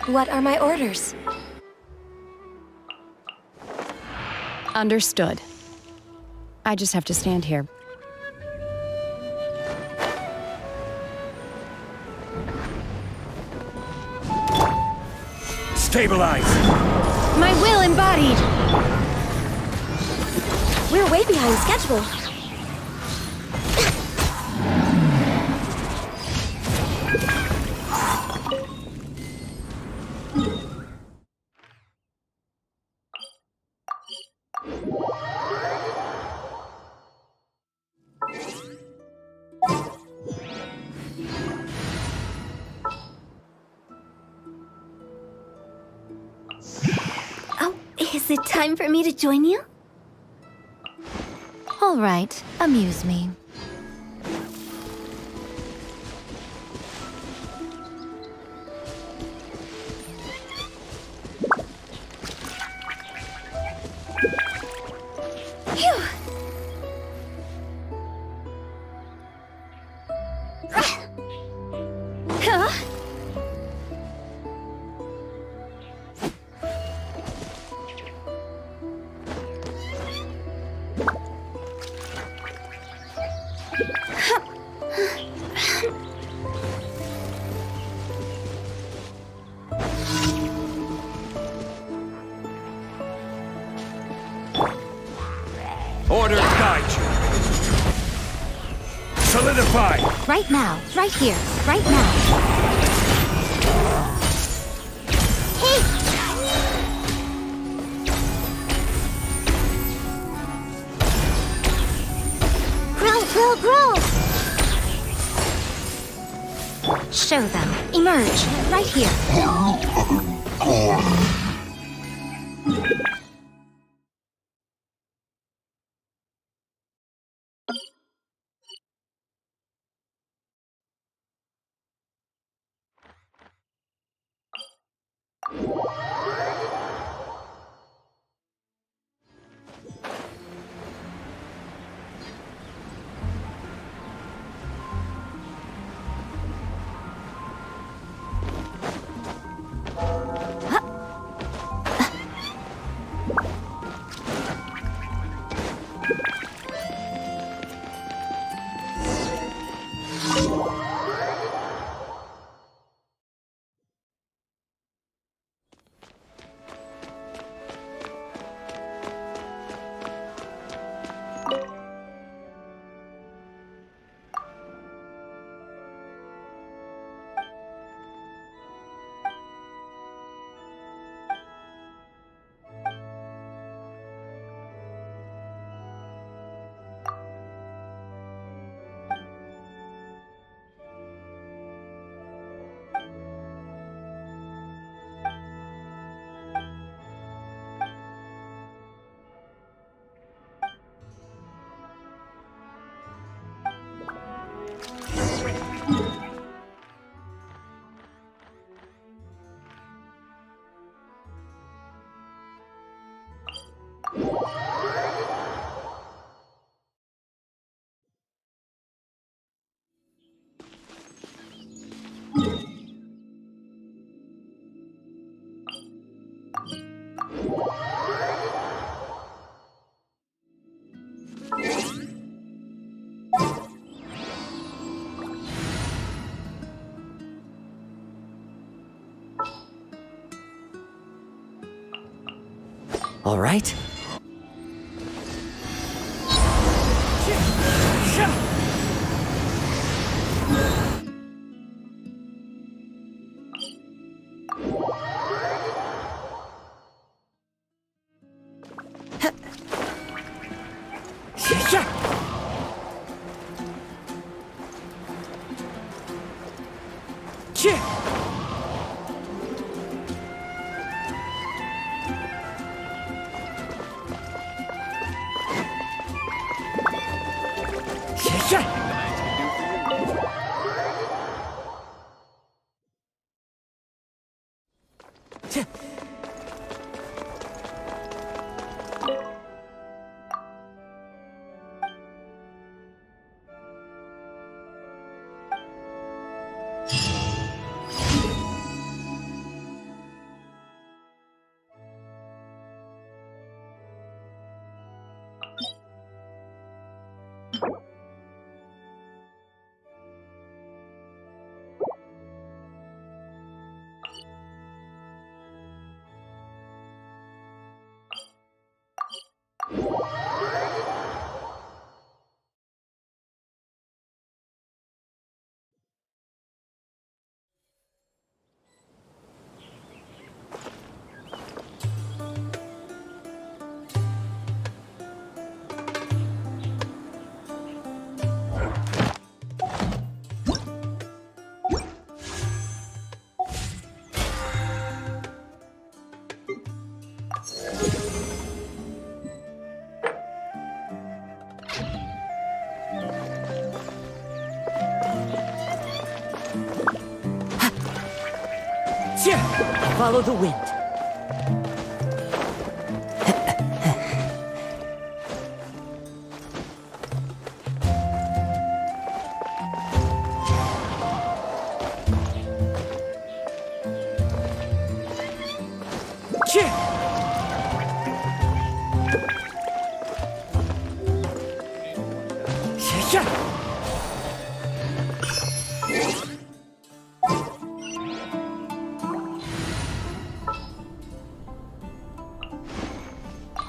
What are my orders? Understood. I just have to stand here. Stabilize! My will embodied! We're way behind schedule. Is it time for me to join you? All right, amuse me. Phew! Huh? Order guide you. Solidify. Right now, right here, right now. Hey! Grow, grow, grow! Show them. Emerge, right here. All right. Follow the wind.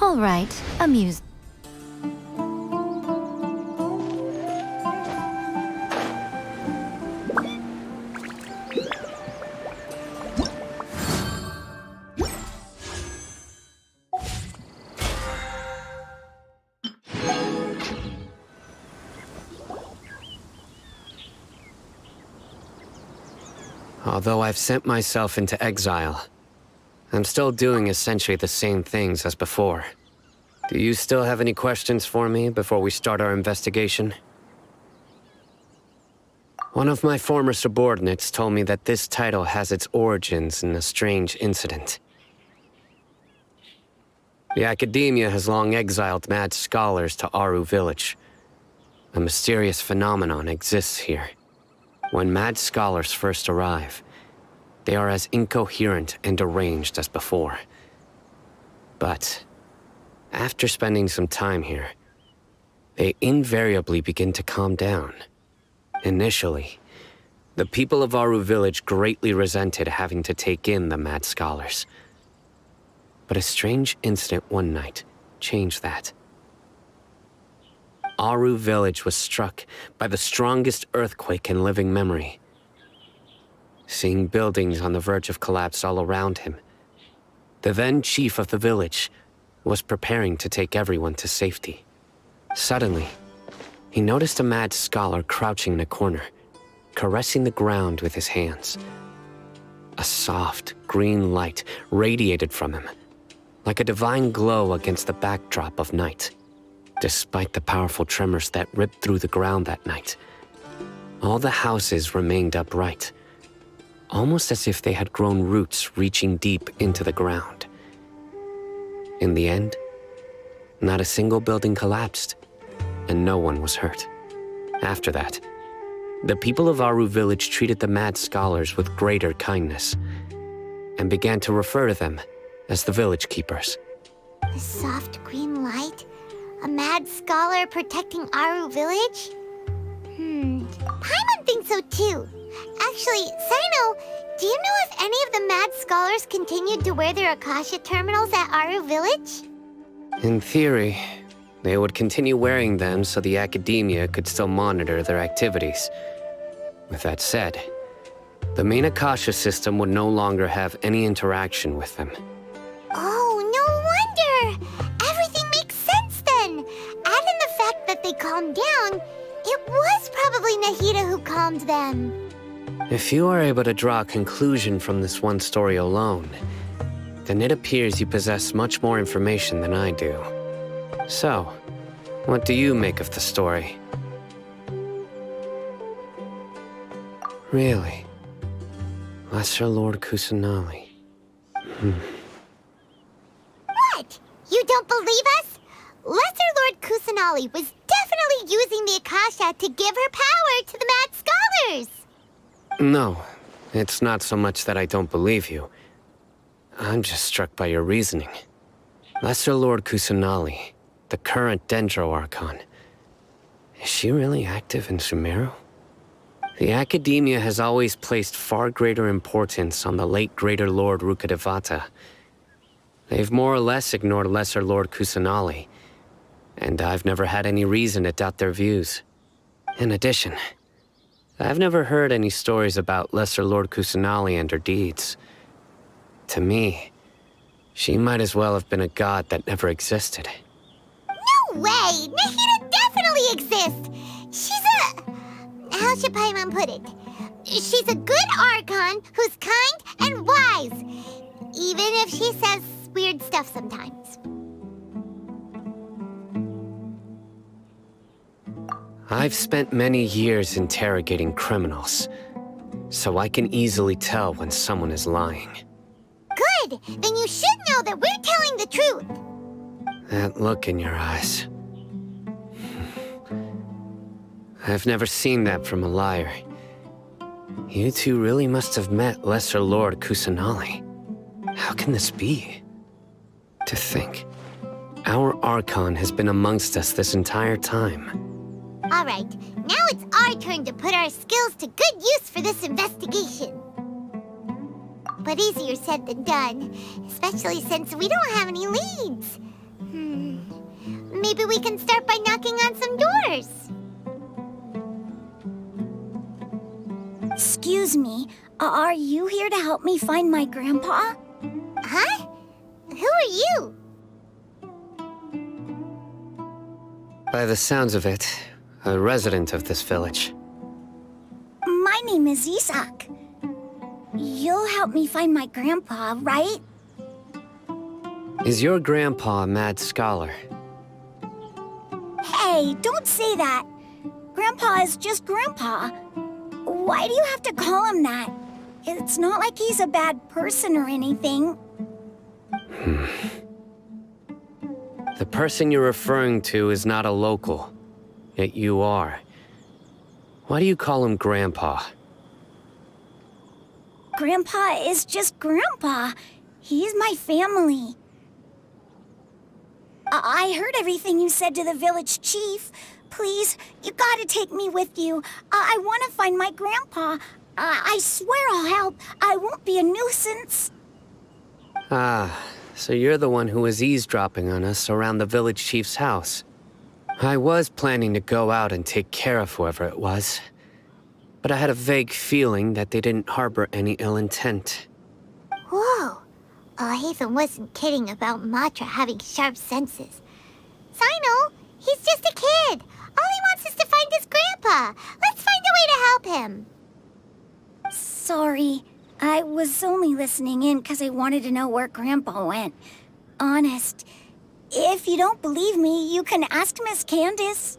All right, amuse. Although I've sent myself into exile, I'm still doing essentially the same things as before. Do you still have any questions for me before we start our investigation? One of my former subordinates told me that this title has its origins in a strange incident. The Academia has long exiled mad scholars to Aru Village. A mysterious phenomenon exists here. When mad scholars first arrive, they are as incoherent and deranged as before. But after spending some time here, they invariably begin to calm down. Initially, the people of Aru Village greatly resented having to take in the mad scholars. But a strange incident one night changed that. Aru Village was struck by the strongest earthquake in living memory. Seeing buildings on the verge of collapse all around him, the then chief of the village was preparing to take everyone to safety. Suddenly, he noticed a mad scholar crouching in a corner, caressing the ground with his hands. A soft, green light radiated from him, like a divine glow against the backdrop of night. Despite the powerful tremors that ripped through the ground that night, all the houses remained upright, almost as if they had grown roots reaching deep into the ground. In the end, not a single building collapsed, and no one was hurt. After that, the people of Aru Village treated the mad scholars with greater kindness, and began to refer to them as the village keepers. A soft green light? A mad scholar protecting Aru Village? Paimon thinks so too. Actually, Sino, do you know if any of the mad scholars continued to wear their Akasha terminals at Aru Village? In theory, they would continue wearing them so the Academia could still monitor their activities. With that said, the main Akasha system would no longer have any interaction with them. Oh, no wonder! Everything makes sense then! Add in the fact that they calmed down, it was probably Nahida who calmed them. If you are able to draw a conclusion from this one story alone, then it appears you possess much more information than I do. So, what do you make of the story? Really? Lesser Lord Kusanali. What? You don't believe us? Lesser Lord Kusanali was definitely using the Akasha to give her power to the Mad Scholars! No, it's not so much that I don't believe you. I'm just struck by your reasoning. Lesser Lord Kusanali, the current Dendro Archon. Is she really active in Sumero? The Academia has always placed far greater importance on the late Greater Lord Rukkhadevata. They've more or less ignored Lesser Lord Kusanali, and I've never had any reason to doubt their views. In addition, I've never heard any stories about Lesser Lord Kusanali and her deeds. To me, she might as well have been a god that never existed. No way! Nahida definitely exists! She's a... how should Paimon put it? She's a good Archon who's kind and wise, even if she says weird stuff sometimes. I've spent many years interrogating criminals, so I can easily tell when someone is lying. Good! Then you should know that we're telling the truth! That look in your eyes. I've never seen that from a liar. You two really must have met Lesser Lord Kusanali. How can this be? To think, our Archon has been amongst us this entire time. Alright, now it's our turn to put our skills to good use for this investigation. But easier said than done, especially since we don't have any leads. Maybe we can start by knocking on some doors. Excuse me, are you here to help me find my grandpa? Huh? Who are you? By the sounds of it, a resident of this village. My name is Isak. You'll help me find my grandpa, right? Is your grandpa a mad scholar? Hey, don't say that. Grandpa is just Grandpa. Why do you have to call him that? It's not like he's a bad person or anything. The person you're referring to is not a local, yet you are. Why do you call him Grandpa? Grandpa is just Grandpa. He's my family. I heard everything you said to the village chief. Please, you gotta take me with you. I want to find my grandpa. I swear I'll help. I won't be a nuisance. Ah, so you're the one who was eavesdropping on us around the village chief's house. I was planning to go out and take care of whoever it was, but I had a vague feeling that they didn't harbor any ill intent. Whoa. Ethan wasn't kidding about Matra having sharp senses. Sino, he's just a kid. All he wants is to find his grandpa. Let's find a way to help him. Sorry. I was only listening in because I wanted to know where Grandpa went. Honest. If you don't believe me, you can ask Miss Candace.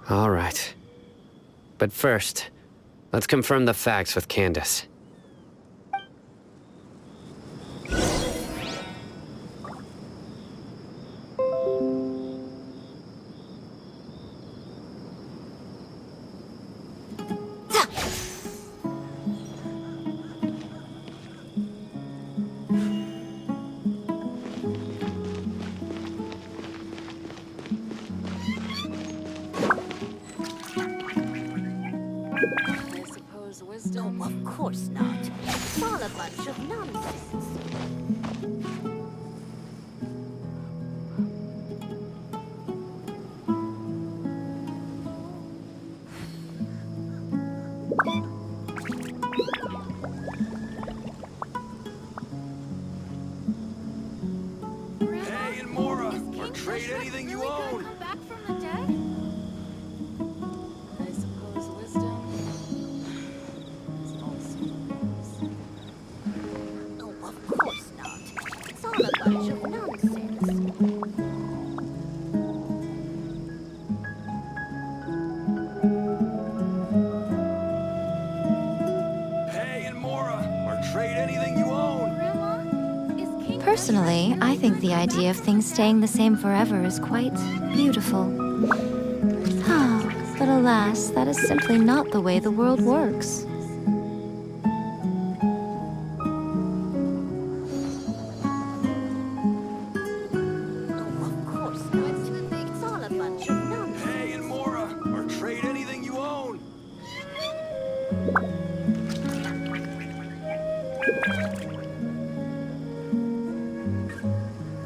All right. But first, let's confirm the facts with Candace. No, of course not. It's all a bunch of nonsense. Hey, and Mora, or trade anything you own. Come back from the dead? I suppose wisdom is also No, of course not. It's all a bunch of nonsense. Personally, I think the idea of things staying the same forever is quite beautiful. But alas, that is simply not the way the world works. Of course not. It's all a bunch of nonsense. Hey, and Mora, or trade anything you own.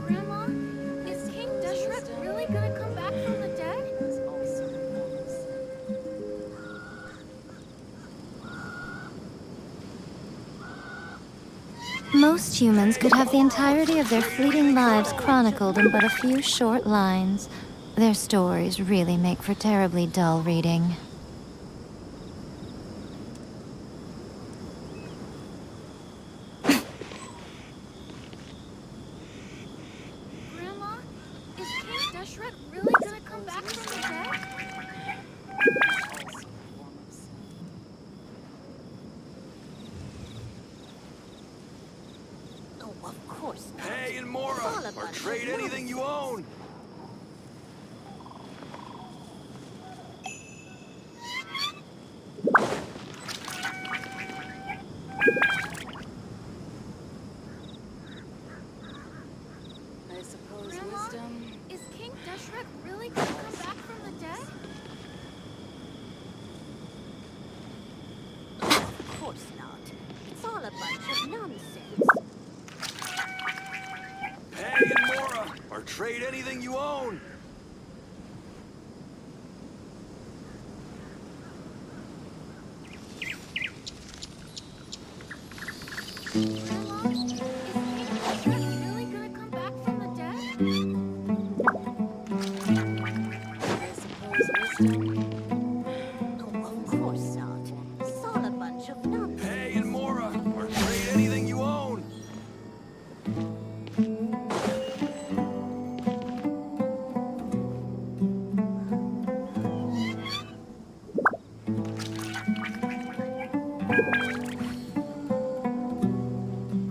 Grandma, is King Deshret really gonna come back from the dead? Most humans could have the entirety of their fleeting lives chronicled in but a few short lines. Their stories really make for terribly dull reading. Grandma, is King Deshret really gonna come back from the dead? Oh, of course not. Hey, and It's Mora, all a or bunch trade of anything you nonsense. own. I suppose wisdom. Is King Deshret really gonna come back from the dead? Of course not. It's all a bunch of nonsense. Hey, and Mora, or trade anything you own. Grandma, is King Deshret really gonna come back from the dead? I suppose wisdom. Oh, of course not. It's all a bunch of nonsense. Hey, and Mora, or trade anything you own.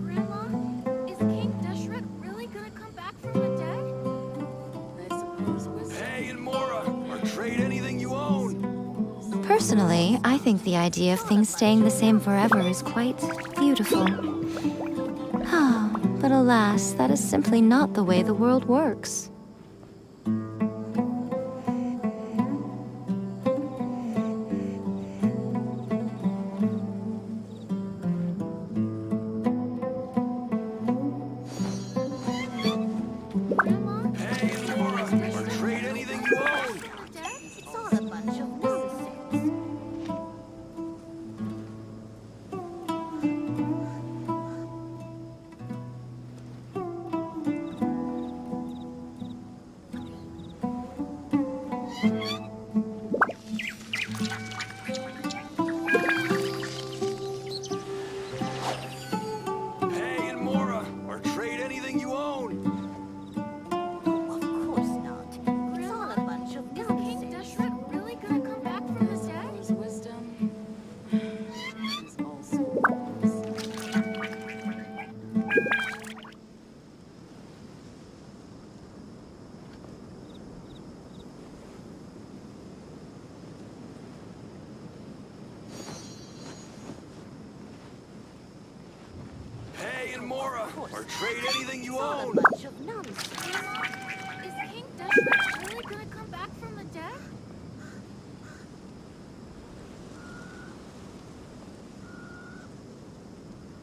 Grandma, is King Deshret really gonna come back from the dead? I suppose wisdom. Hey, and Mora, or trade anything you own. Personally, I think the idea of things staying the same forever is quite beautiful. But alas, that is simply not the way the world works. Grandma, Hey, and Mora, or trade anything you own. from the dead? It's all a bunch of nonsense. Hey, and Mora, or trade anything you own. Oh, of course not. It's all a bunch of Is King nonsense. Deshret really gonna come back from the dead? His wisdom is also Hey, and Mora, or trade anything you It's all a own. bunch of nonsense. Grandma, is King Deshret really gonna come back from the dead?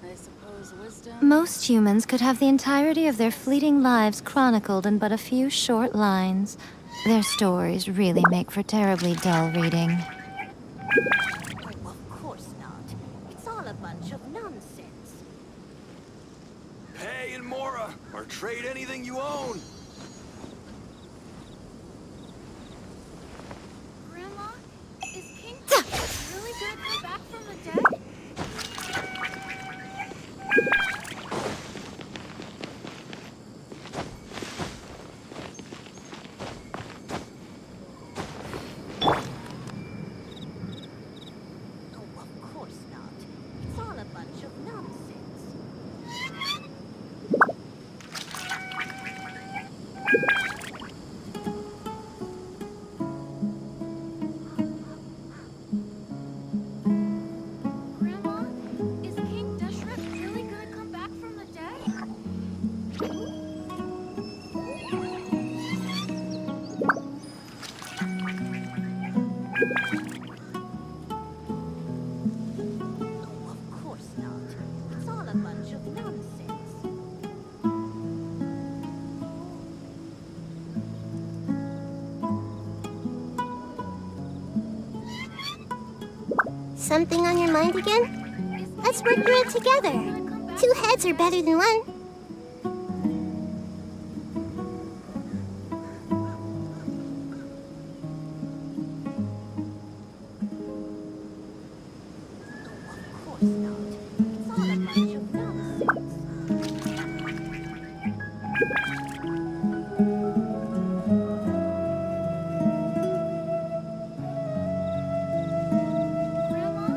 I suppose wisdom. Most humans could have the entirety of their fleeting lives chronicled in but a few short lines. Their stories really make for terribly dull reading. Oh, of course not. It's all a bunch of nonsense. Hey, and Mora, or trade anything you own. Grandma, is King Deshret really gonna come back from the dead? Oh, of course not. It's all a bunch of nonsense. Something on your mind again? Let's work through it together. 2 heads are better than 1. Of course not. It's all a bunch of nonsense. Grandma,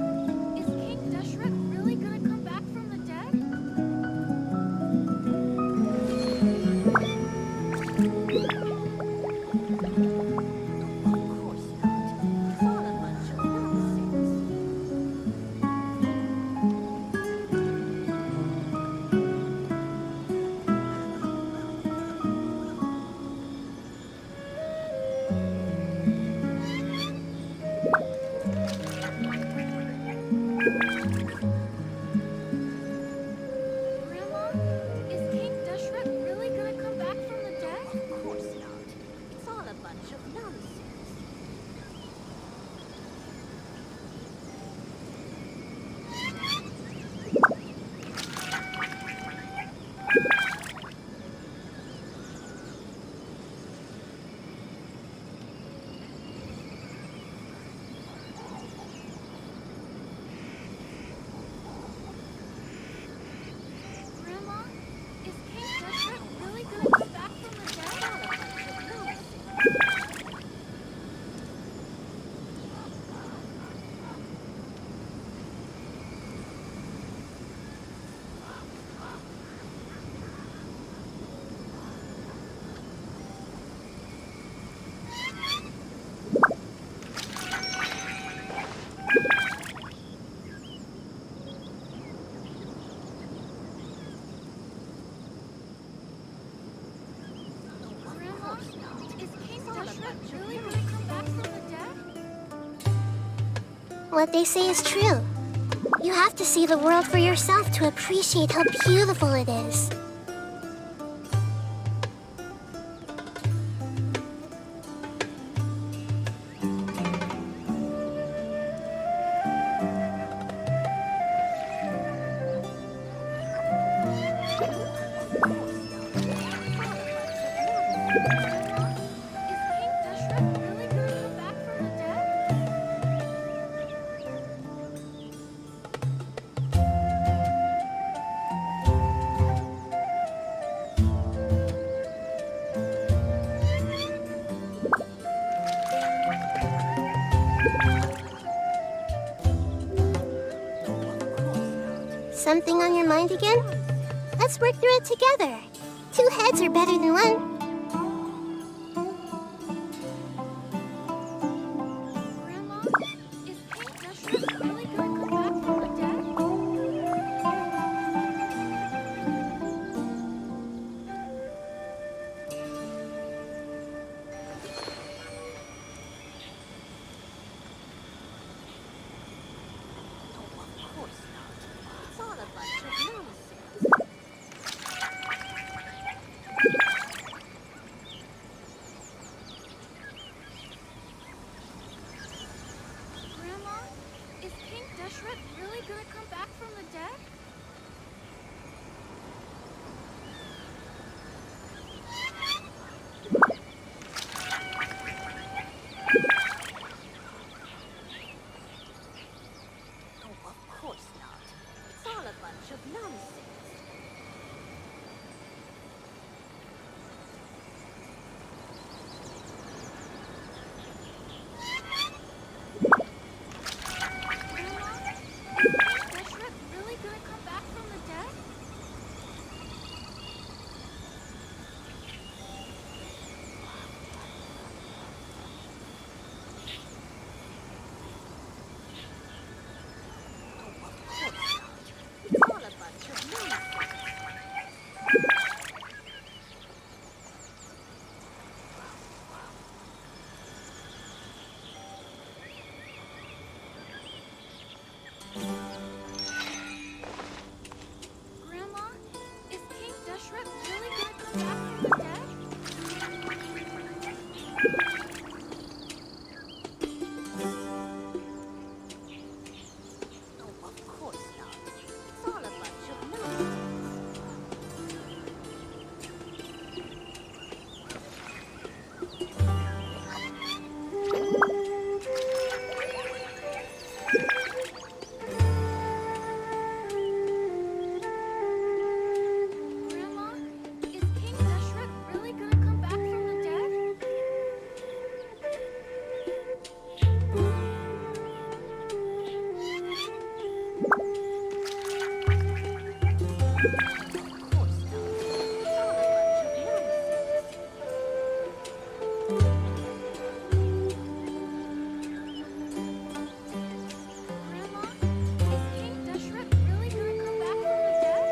is King Deshret really gonna come back from the dead? Of course not. It's all a bunch of nonsense. Grandma, is King Deshret really gonna come back from the dead? Of course not. It's all a bunch of nonsense. Grandma, is King Deshret really gonna come back from the dead? All a bunch of nonsense. Grandma, is King Deshret really gonna come back from the dead? What they say is true. You have to see the world for yourself to appreciate how beautiful it is. Grandma, is King Deshret really gonna come back from the dead? Something on your mind again? Let's work through it together. 2 heads are better than 1. Grandma, is King Deshret really gonna come back from the dead? Of course not. It's all a bunch of nonsense. Grandma, is King Deshret really gonna come back from the dead? Oh, of course not. It's all a bunch of nonsense. Grandma, is King Deshret really gonna come back from the dead? Oh, of course not. It's all a bunch of Grandma, is King Deshret really gonna come back from the dead?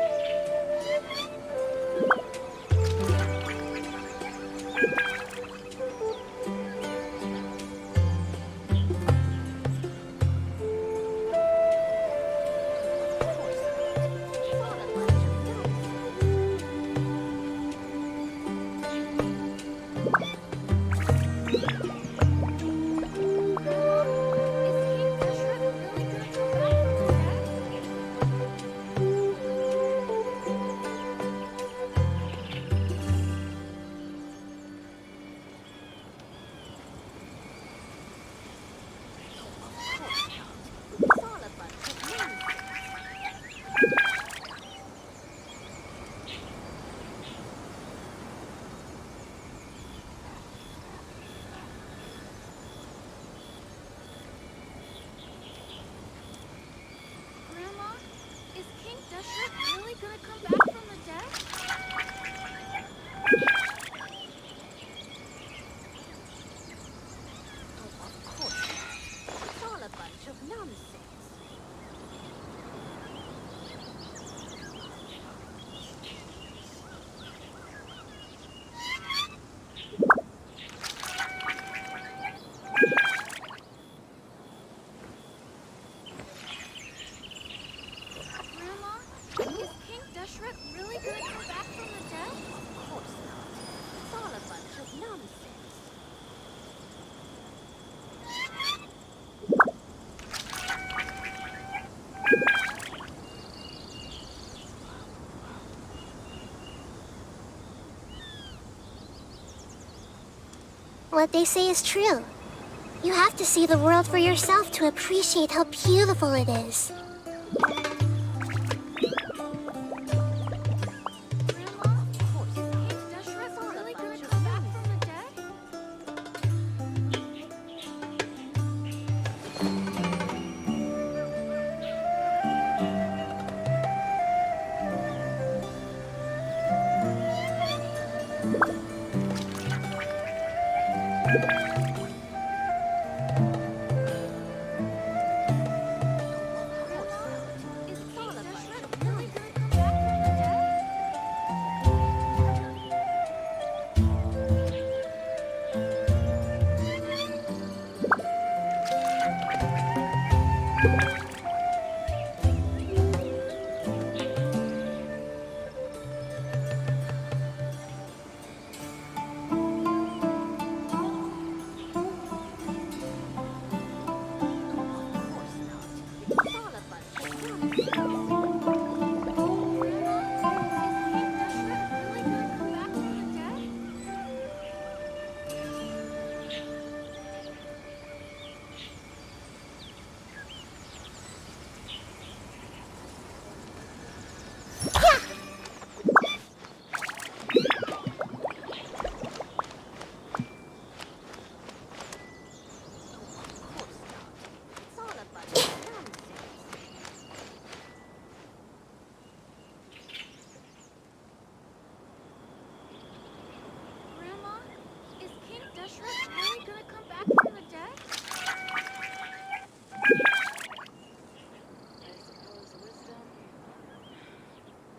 Is King Deshret really gonna come back from the dead? Grandma, is King Deshret really gonna come back from the dead? Of course not. It's all a bunch of nonsense. Grandma, is King Deshret really gonna come back from the dead? Of course not. It's all a bunch of nonsense. What they say is true. You have to see the world for yourself to appreciate how beautiful it is. Grandma, is King Deshret really gonna come back from the dead? Is King Deshret really gonna come back from the dead? Of course not. It's all a bunch of nonsense. Grandma, is King Deshret really gonna come back from the dead? Of course not. It's all a bunch of nonsense. Grandma, is King Deshret really gonna come back from the dead? I suppose wisdom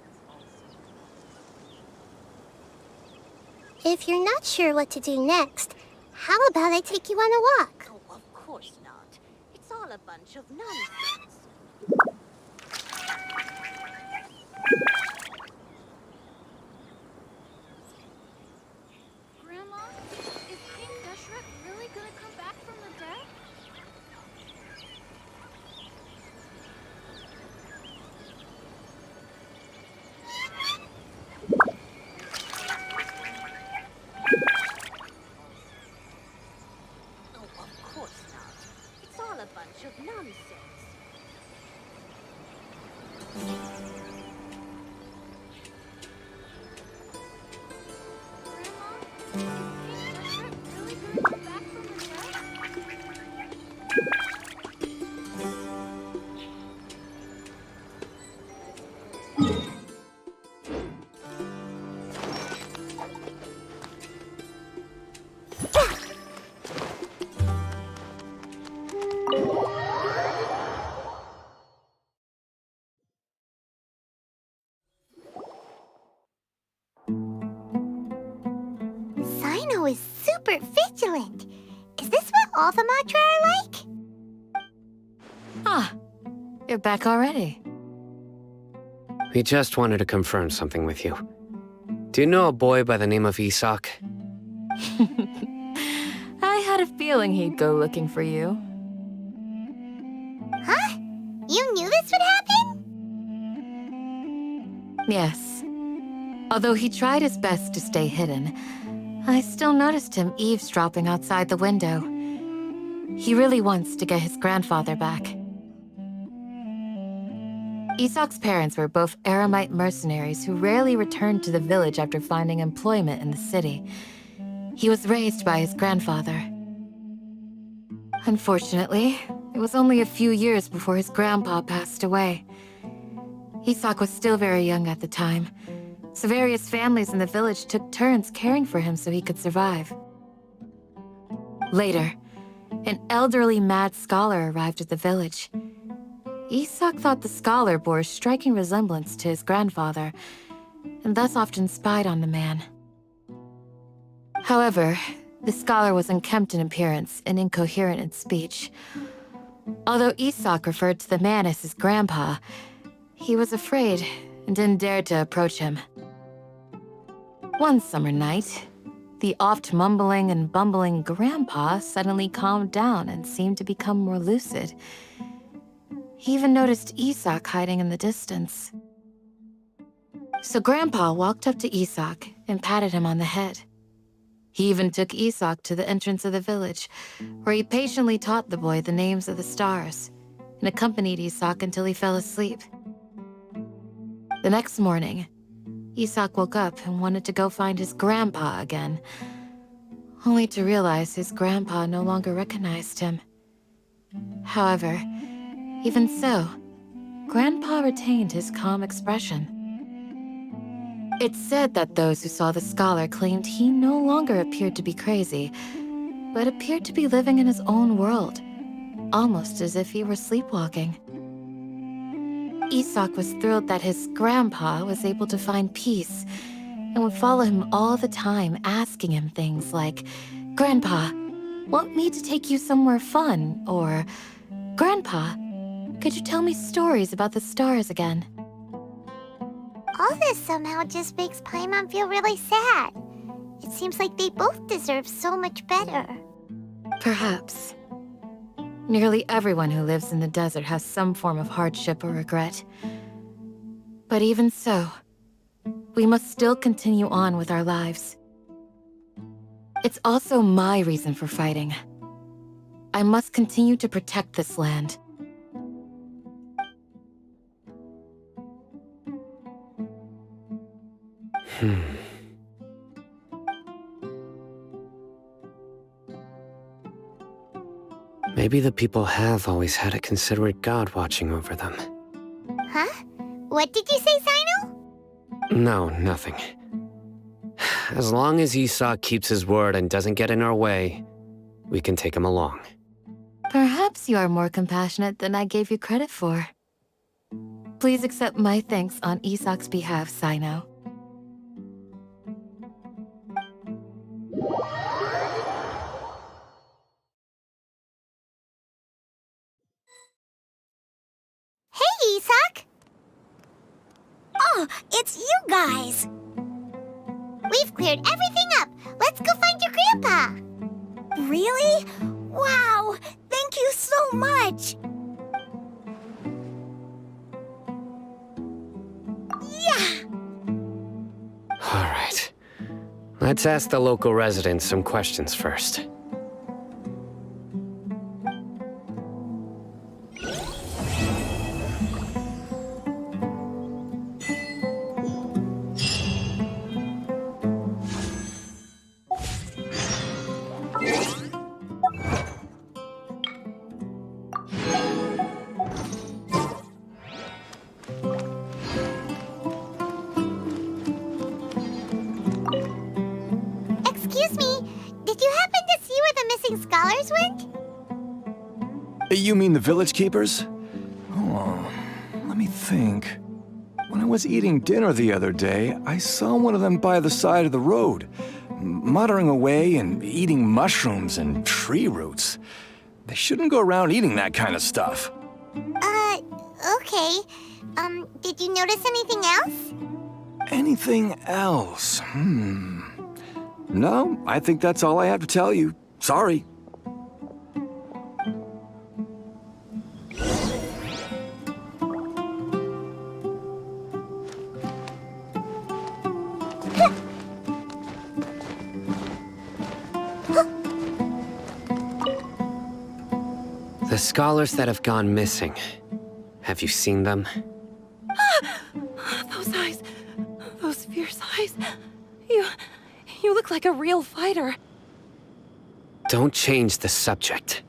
is also. If you're not sure what to do next, how about I take you on a walk? Oh, of course not. It's all a bunch of nonsense. Grandma, is King Deshret really gonna come back from the dead? Oh, of course not. It's all a bunch of nonsense. Sino is super vigilant. Is this what all the Matra are like? Ah, you're back already. We just wanted to confirm something with you. Do you know a boy by the name of Isak? I had a feeling he'd go looking for you. Huh? You knew this would happen? Yes. Although he tried his best to stay hidden, I still noticed him eavesdropping outside the window. He really wants to get his grandfather back. Isak's parents were both Aramite mercenaries who rarely returned to the village after finding employment in the city. He was raised by his grandfather. Unfortunately, it was only a few years before his grandpa passed away. Isak was still very young at the time, so various families in the village took turns caring for him so he could survive. Later, an elderly mad scholar arrived at the village. Isak thought the scholar bore a striking resemblance to his grandfather, and thus often spied on the man. However, the scholar was unkempt in appearance and incoherent in speech. Although Isak referred to the man as his grandpa, he was afraid and didn't dare to approach him. One summer night, the oft mumbling and bumbling grandpa suddenly calmed down and seemed to become more lucid. He even noticed Isak hiding in the distance. So Grandpa walked up to Isak and patted him on the head. He even took Isak to the entrance of the village, where he patiently taught the boy the names of the stars, and accompanied Isak until he fell asleep. The next morning, Isak woke up and wanted to go find his grandpa again, only to realize his grandpa no longer recognized him. However, even so, Grandpa retained his calm expression. It's said that those who saw the scholar claimed he no longer appeared to be crazy, but appeared to be living in his own world, almost as if he were sleepwalking. Isak was thrilled that his grandpa was able to find peace and would follow him all the time, asking him things like, "Grandpa, want me to take you somewhere fun?" Or, "Grandpa, could you tell me stories about the stars again?" All this somehow just makes Paimon feel really sad. It seems like they both deserve so much better. Perhaps. Nearly everyone who lives in the desert has some form of hardship or regret. But even so, we must still continue on with our lives. It's also my reason for fighting. I must continue to protect this land. Maybe the people have always had a considerate god watching over them. Huh? What did you say, Sino? No, nothing. As long as Isak keeps his word and doesn't get in our way, we can take him along. Perhaps you are more compassionate than I gave you credit for. Please accept my thanks on Isak's behalf, Sino. Hey, Isak! Oh, it's you guys! We've cleared everything up. Let's go find your grandpa. Really? Wow! Thank you so much! Yeah! All right. Let's ask the local residents some questions first. Excuse me, did you happen to see where the missing scholars went? You mean the village keepers? Oh, let me think. When I was eating dinner the other day, I saw one of them by the side of the road. muttering away and eating mushrooms and tree roots. They shouldn't go around eating that kind of stuff. Okay. Did you notice anything else? Anything else? No, I think that's all I have to tell you. Sorry. The scholars that have gone missing. Have you seen them? Those eyes. Those fierce eyes. You look like a real fighter. Don't change the subject.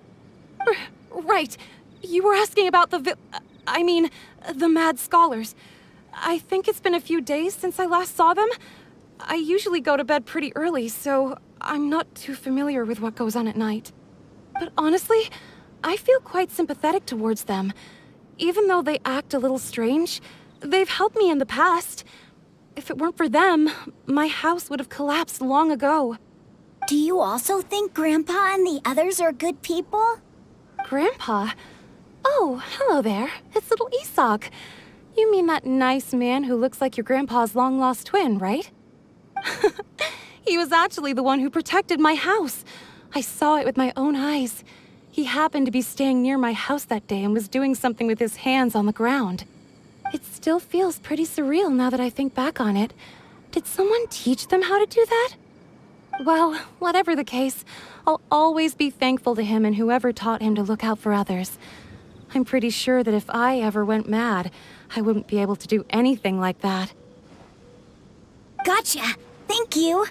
Right. You were asking about the mad scholars. I think it's been a few days since I last saw them. I usually go to bed pretty early, so I'm not too familiar with what goes on at night. But honestly, I feel quite sympathetic towards them. Even though they act a little strange, they've helped me in the past. If it weren't for them, my house would have collapsed long ago. Do you also think Grandpa and the others are good people? Grandpa? Oh, hello there. It's little Isak. You mean that nice man who looks like your grandpa's long-lost twin, right? He was actually the one who protected my house. I saw it with my own eyes. He happened to be staying near my house that day and was doing something with his hands on the ground. It still feels pretty surreal now that I think back on it. Did someone teach them how to do that? Well, whatever the case, I'll always be thankful to him and whoever taught him to look out for others. I'm pretty sure that if I ever went mad, I wouldn't be able to do anything like that. Gotcha. Thank you.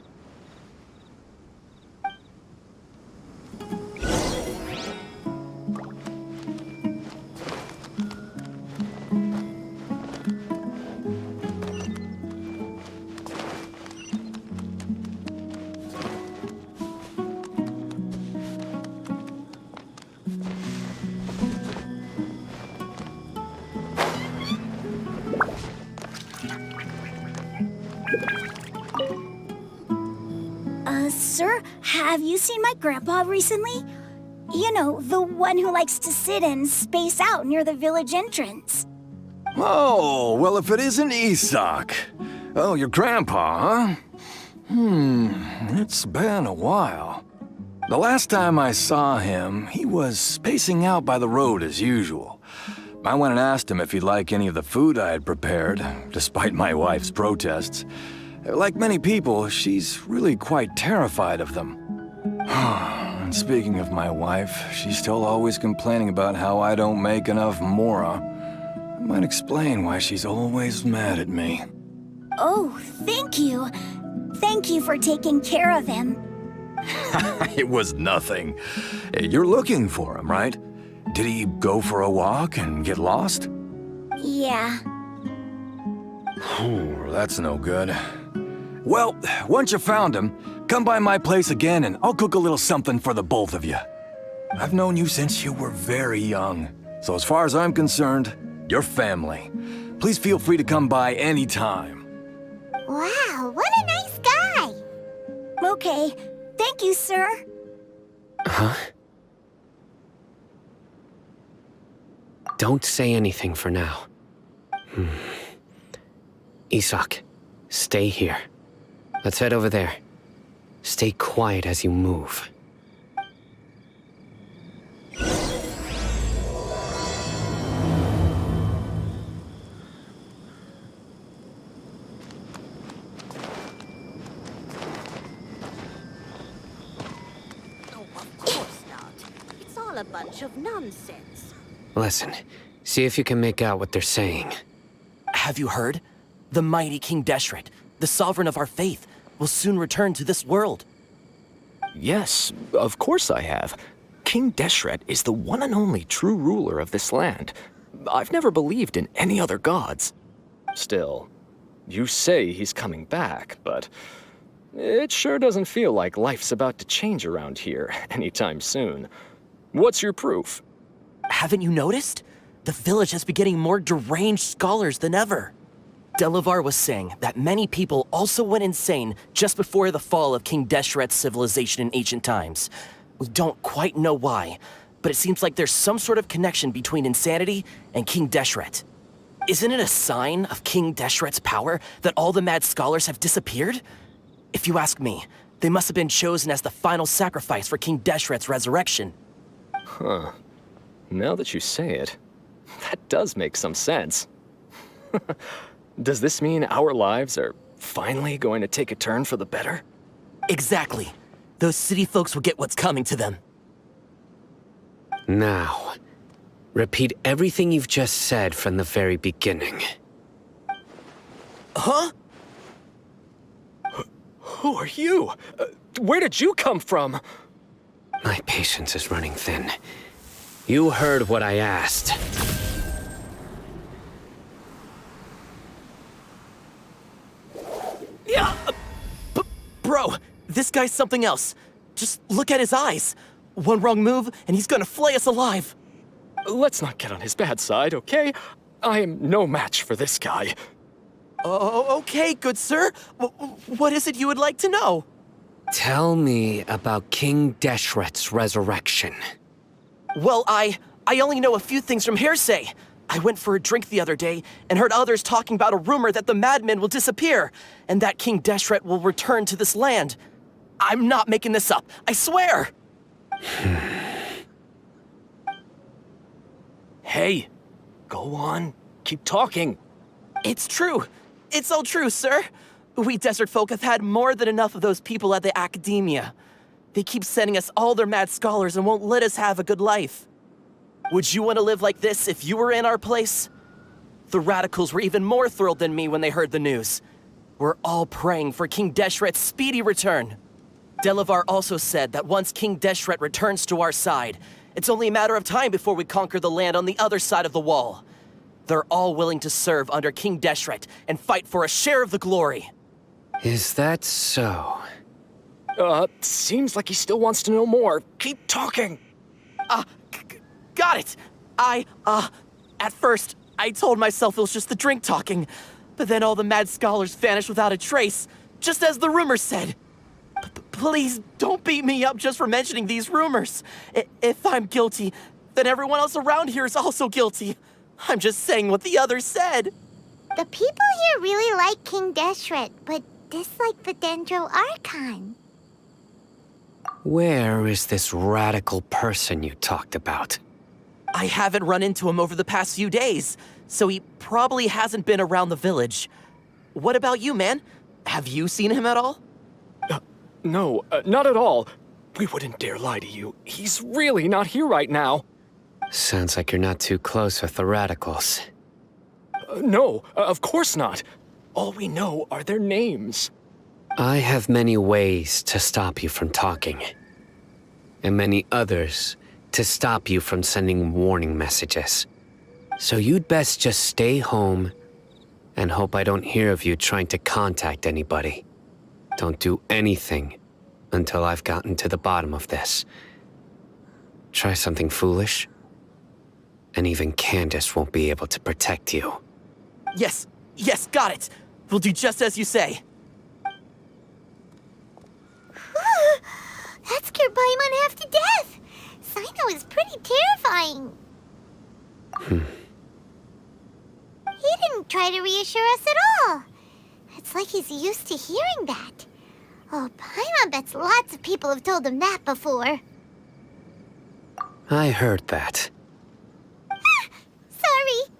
Sir, have you seen my grandpa recently? You know, the one who likes to sit and space out near the village entrance. Oh, well, if it isn't Isak. Oh, your grandpa, huh? It's been a while. The last time I saw him, he was spacing out by the road as usual. I went and asked him if he'd like any of the food I had prepared, despite my wife's protests. Like many people, she's really quite terrified of them. And speaking of my wife, she's still always complaining about how I don't make enough mora. That might explain why she's always mad at me. Oh, thank you. Thank you for taking care of him. It was nothing. You're looking for him, right? Did he go for a walk and get lost? Yeah. That's no good. Well, once you found him, come by my place again and I'll cook a little something for the both of you. I've known you since you were very young, so as far as I'm concerned, you're family. Please feel free to come by anytime. Wow, what a nice guy! Okay. Thank you, sir. Huh? Don't say anything for now. Isak, stay here. Let's head over there. Stay quiet as you move. Oh, of course not. It's all a bunch of nonsense. Listen, see if you can make out what they're saying. Have you heard? The mighty King Deshret, the sovereign of our faith, will soon return to this world. Yes, of course I have. King Deshret is the one and only true ruler of this land. I've never believed in any other gods. Still, you say he's coming back, but it sure doesn't feel like life's about to change around here anytime soon. What's your proof? Haven't you noticed? The village has been getting more deranged scholars than ever. Delavar was saying that many people also went insane just before the fall of King Deshret's civilization in ancient times. We don't quite know why, but it seems like there's some sort of connection between insanity and King Deshret. Isn't it a sign of King Deshret's power that all the mad scholars have disappeared? If you ask me, they must have been chosen as the final sacrifice for King Deshret's resurrection. Huh. Now that you say it, that does make some sense. Does this mean our lives are finally going to take a turn for the better? Exactly. Those city folks will get what's coming to them. Now, repeat everything you've just said from the very beginning. Huh? Who are you? Where did you come from? My patience is running thin. You heard what I asked. Yeah! Bro, this guy's something else. Just look at his eyes. One wrong move, and he's gonna flay us alive. Let's not get on his bad side, okay? I am no match for this guy. Oh, okay, good sir. What is it you would like to know? Tell me about King Deshret's resurrection. Well, I only know a few things from hearsay. I went for a drink the other day and heard others talking about a rumor that the madmen will disappear and that King Deshret will return to this land. I'm not making this up, I swear! Hey, go on. Keep talking. It's true. It's all true, sir. We desert folk have had more than enough of those people at the academia. They keep sending us all their mad scholars and won't let us have a good life. Would you want to live like this if you were in our place? The radicals were even more thrilled than me when they heard the news. We're all praying for King Deshret's speedy return. Delavar also said that once King Deshret returns to our side, it's only a matter of time before we conquer the land on the other side of the wall. They're all willing to serve under King Deshret and fight for a share of the glory. Is that so? Seems like he still wants to know more. Keep talking. Got it. At first, I told myself it was just the drink talking, but then all the mad scholars vanished without a trace, just as the rumors said. Please don't beat me up just for mentioning these rumors. If I'm guilty, then everyone else around here is also guilty. I'm just saying what the others said. The people here really like King Deshret, but dislike the Dendro Archon. Where is this radical person you talked about? I haven't run into him over the past few days, so he probably hasn't been around the village. What about you, man? Have you seen him at all? No, not at all. We wouldn't dare lie to you. He's really not here right now. Sounds like you're not too close with the radicals. No, of course not. All we know are their names. I have many ways to stop you from talking. And many others to stop you from sending warning messages. So you'd best just stay home and hope I don't hear of you trying to contact anybody. Don't do anything until I've gotten to the bottom of this. Try something foolish, and even Candace won't be able to protect you. Yes, got it. We'll do just as you say. That scared Paimon half to death. Sino is pretty terrifying. He didn't try to reassure us at all. It's like he's used to hearing that. Oh, Paimon bets lots of people have told him that before. I heard that. Sorry.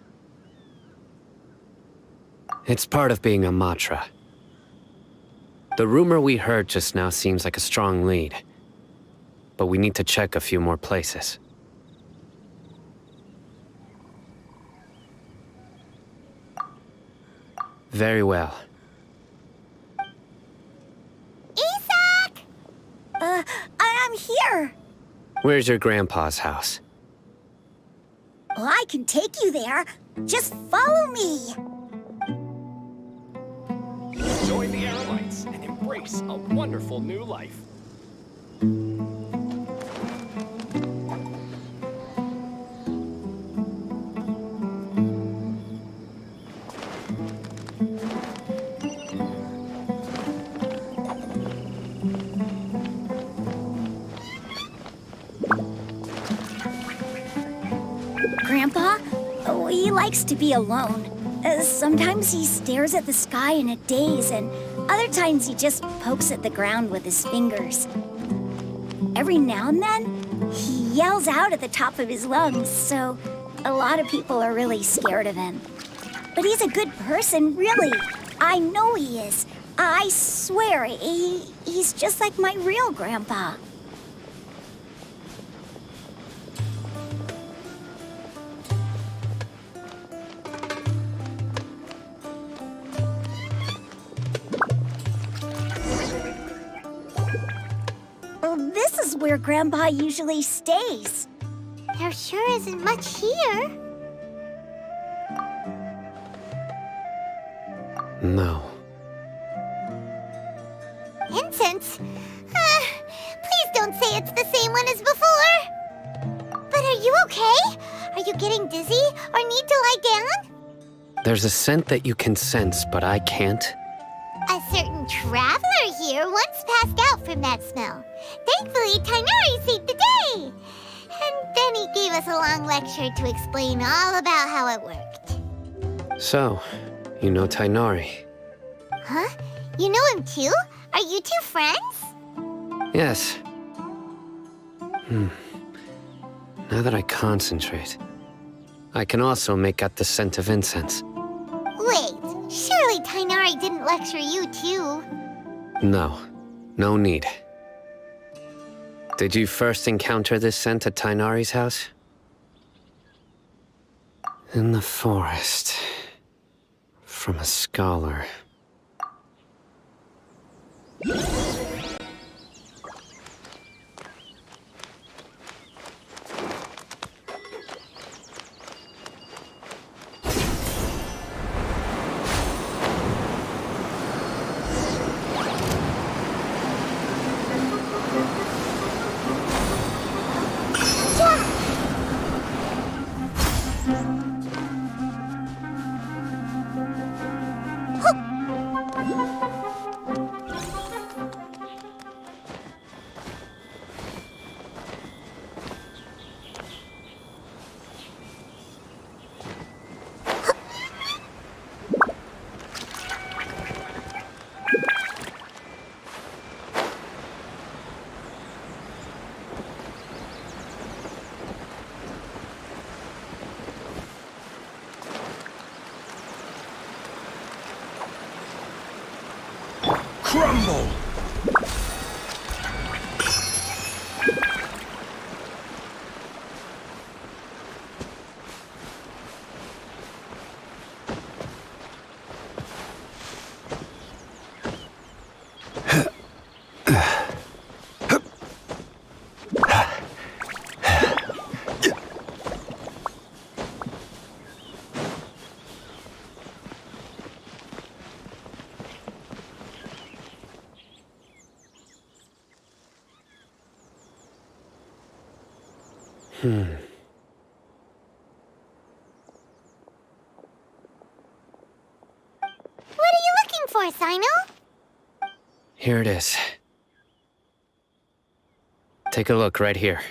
It's part of being a Matra. The rumor we heard just now seems like a strong lead. But we need to check a few more places. Very well. Isak! I'm here. Where's your grandpa's house? Well, I can take you there. Just follow me. Join the Airlights and embrace a wonderful new life. likes to be alone. Sometimes he stares at the sky in a daze, and other times he just pokes at the ground with his fingers. Every now and then, he yells out at the top of his lungs, so a lot of people are really scared of him. But he's a good person, really. I know he is. I swear, he's just like my real grandpa. This is where Grandpa usually stays. There sure isn't much here. No. Incense? Please don't say it's the same one as before. But are you okay? Are you getting dizzy or need to lie down? There's a scent that you can sense, but I can't. A certain traveler here once passed out from that smell. Thankfully, Tainari saved the day. And then he gave us a long lecture to explain all about how it worked. So, you know Tainari? Huh? You know him too? Are you two friends? Yes. Now that I concentrate, I can also make out the scent of incense. Wait, surely Tainari didn't lecture you too? No, no need. Did you first encounter this scent at Tainari's house? In the forest. From a scholar. Crumble! What are you looking for, Sino? Here it is. Take a look right here.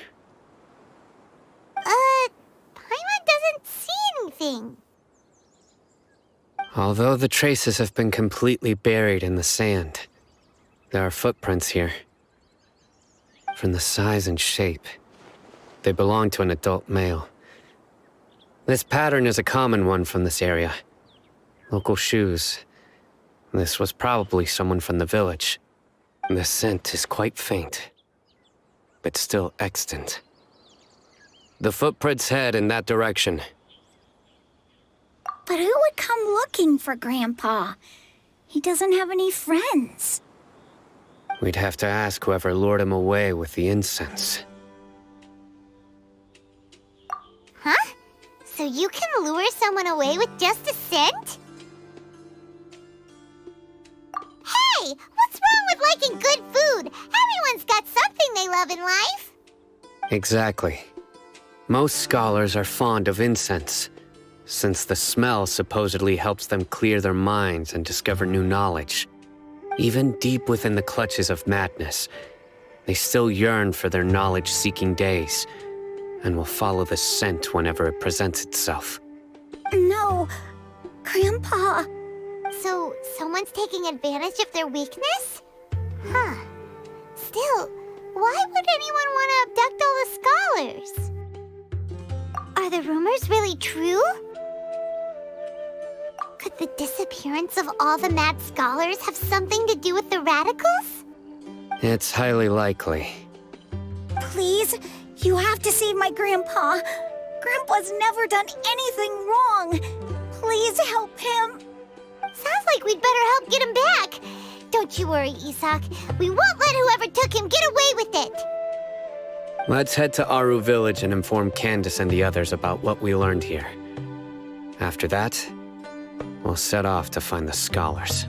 Paimon doesn't see anything. Although the traces have been completely buried in the sand, there are footprints here. From the size and shape, they belong to an adult male. This pattern is a common one from this area. Local shoes. This was probably someone from the village. The scent is quite faint, but still extant. The footprints head in that direction. But who would come looking for Grandpa? He doesn't have any friends. We'd have to ask whoever lured him away with the incense. Huh? So you can lure someone away with just a scent? Hey! What's wrong with liking good food? Everyone's got something they love in life. Exactly. Most scholars are fond of incense, since the smell supposedly helps them clear their minds and discover new knowledge. Even deep within the clutches of madness, they still yearn for their knowledge-seeking days, and will follow the scent whenever it presents itself. No no! Grandpa! So, someone's taking advantage of their weakness? Huh. Still, why would anyone want to abduct all the scholars? Are the rumors really true? Could the disappearance of all the mad scholars have something to do with the radicals? It's highly likely. Please, you have to save my grandpa. Grandpa's never done anything wrong. Please help him. Sounds like we'd better help get him back. Don't you worry, Isak. We won't let whoever took him get away with it. Let's head to Aru Village and inform Candace and the others about what we learned here. After that, we'll set off to find the scholars.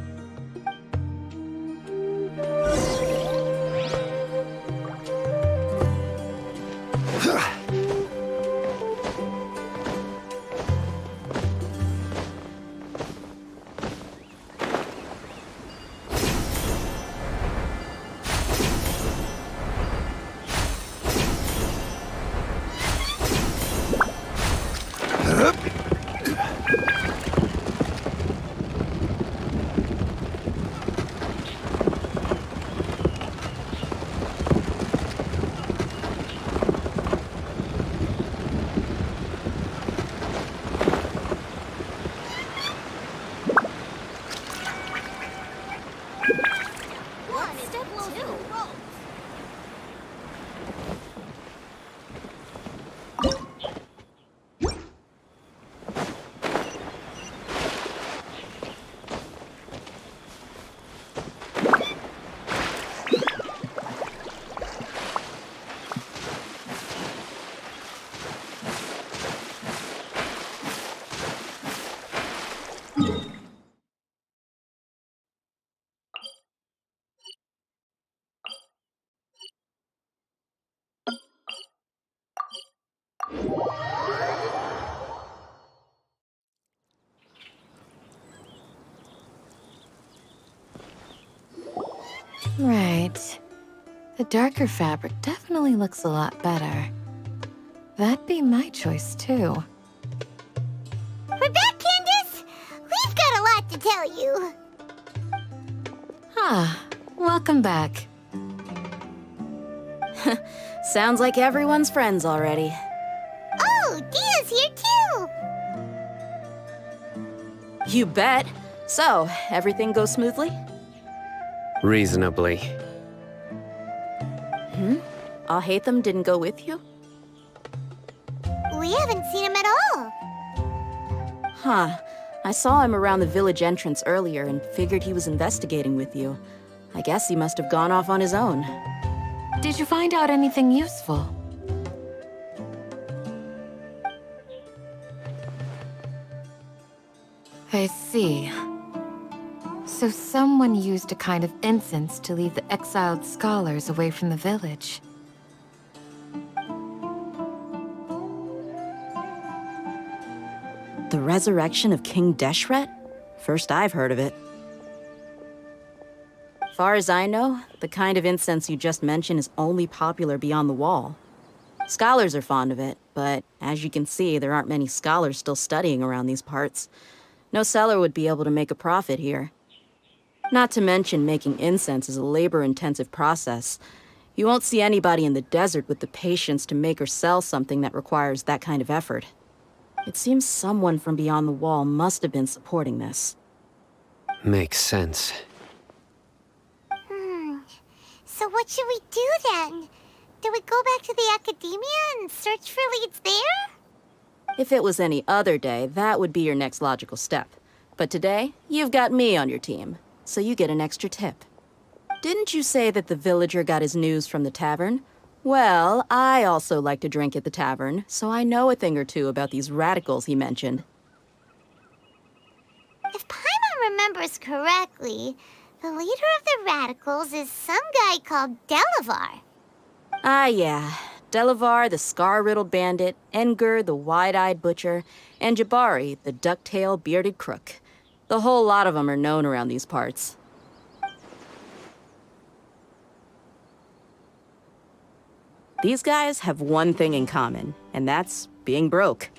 Right. The darker fabric definitely looks a lot better. That'd be my choice, too. We're back, Candace! We've got a lot to tell you. Ah, welcome back. Sounds like everyone's friends already. Oh, Dia's here too! You bet. So, everything goes smoothly? Reasonably. Alhaitham didn't go with you? We haven't seen him at all. Huh. I saw him around the village entrance earlier and figured he was investigating with you. I guess he must have gone off on his own. Did you find out anything useful? I see. So someone used a kind of incense to lead the exiled scholars away from the village. The resurrection of King Deshret? First I've heard of it. Far as I know, the kind of incense you just mentioned is only popular beyond the wall. Scholars are fond of it, but as you can see, there aren't many scholars still studying around these parts. No seller would be able to make a profit here. Not to mention, making incense is a labor-intensive process. You won't see anybody in the desert with the patience to make or sell something that requires that kind of effort. It seems someone from beyond the wall must have been supporting this. Makes sense. So what should we do then? Do we go back to the academia and search for leads there? If it was any other day, that would be your next logical step. But today, you've got me on your team, so you get an extra tip. Didn't you say that the villager got his news from the tavern? Well, I also like to drink at the tavern, so I know a thing or two about these radicals he mentioned. If Paimon remembers correctly, the leader of the radicals is some guy called Delavar. Ah, yeah. Delavar, the scar-riddled bandit, Engur, the wide-eyed butcher, and Jabari, the duck-tailed bearded crook. The whole lot of them are known around these parts. These guys have one thing in common, and that's being broke.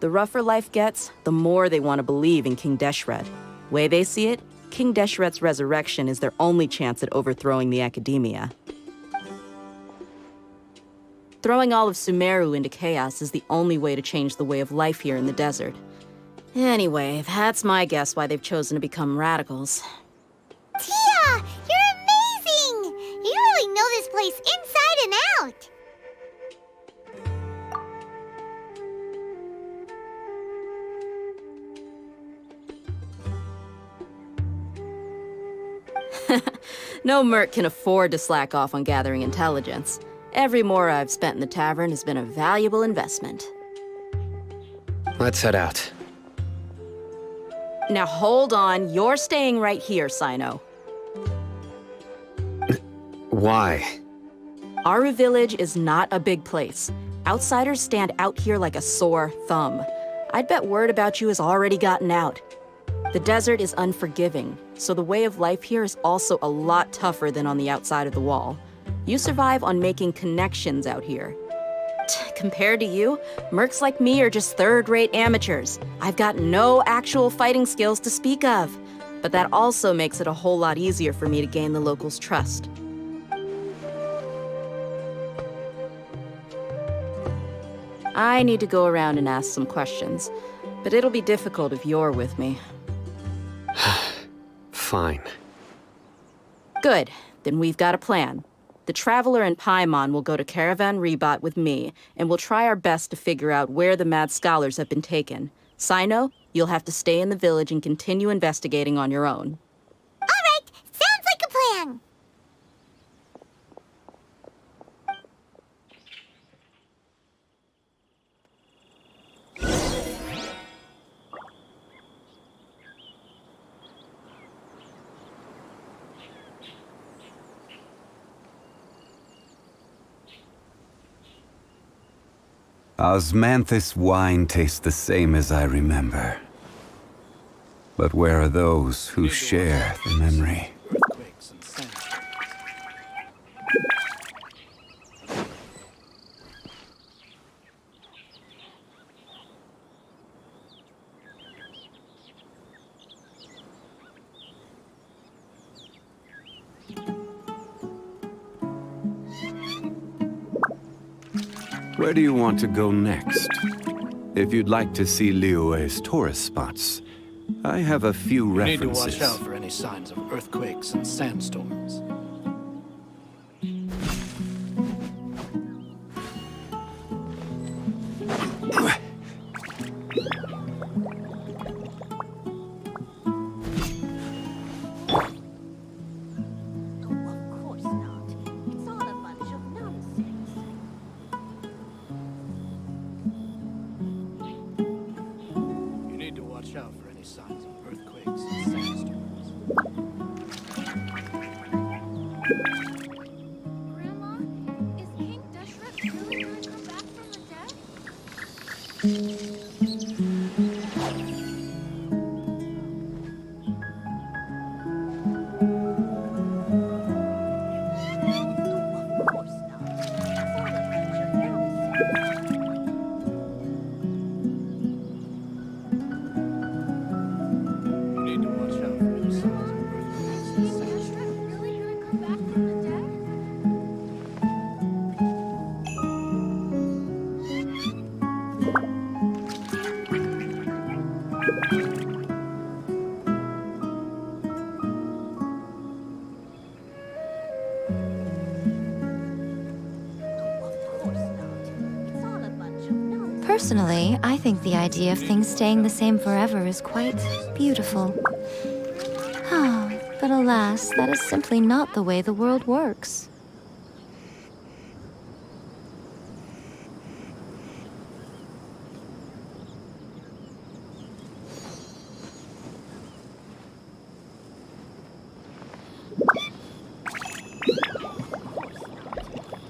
The rougher life gets, the more they want to believe in King Deshret. Way they see it, King Deshret's resurrection is their only chance at overthrowing the academia. Throwing all of Sumeru into chaos is the only way to change the way of life here in the desert. Anyway, that's my guess why they've chosen to become radicals. Tia, you're amazing! You really know this place inside and out. No merc can afford to slack off on gathering intelligence. Every mora I've spent in the tavern has been a valuable investment. Let's head out. Now hold on, you're staying right here, Sino. Why? Aru Village is not a big place. Outsiders stand out here like a sore thumb. I'd bet word about you has already gotten out. The desert is unforgiving, so the way of life here is also a lot tougher than on the outside of the wall. You survive on making connections out here. Compared to you, mercs like me are just third-rate amateurs. I've got no actual fighting skills to speak of. But that also makes it a whole lot easier for me to gain the locals' trust. I need to go around and ask some questions, but it'll be difficult if you're with me. Fine. Good, then we've got a plan. The Traveler and Paimon will go to Caravan Rebot with me, and we'll try our best to figure out where the mad scholars have been taken. Sino, you'll have to stay in the village and continue investigating on your own. All right, sounds like a plan. Osmanthus wine tastes the same as I remember. But where are those who share the memory? Earthquakes and sand. Where do you want to go next? If you'd like to see Liyue's tourist spots, I have a few You need references. to watch out for any signs of earthquakes and sandstorms. Of course not. It's all a bunch of nonsense. You need to watch out for any signs of earthquakes and sandstorms. Grandma, is King Deshret really going to come back from the dead? Of course not. It's all a bunch of nonsense. You need to watch out for any signs of earthquakes and Is sandstorms. Deshret really going to come back from the dead? Of course not. It's all a bunch of nonsense. Personally, I think the idea of things staying the same forever is quite beautiful. But alas, that is simply not the way the world works.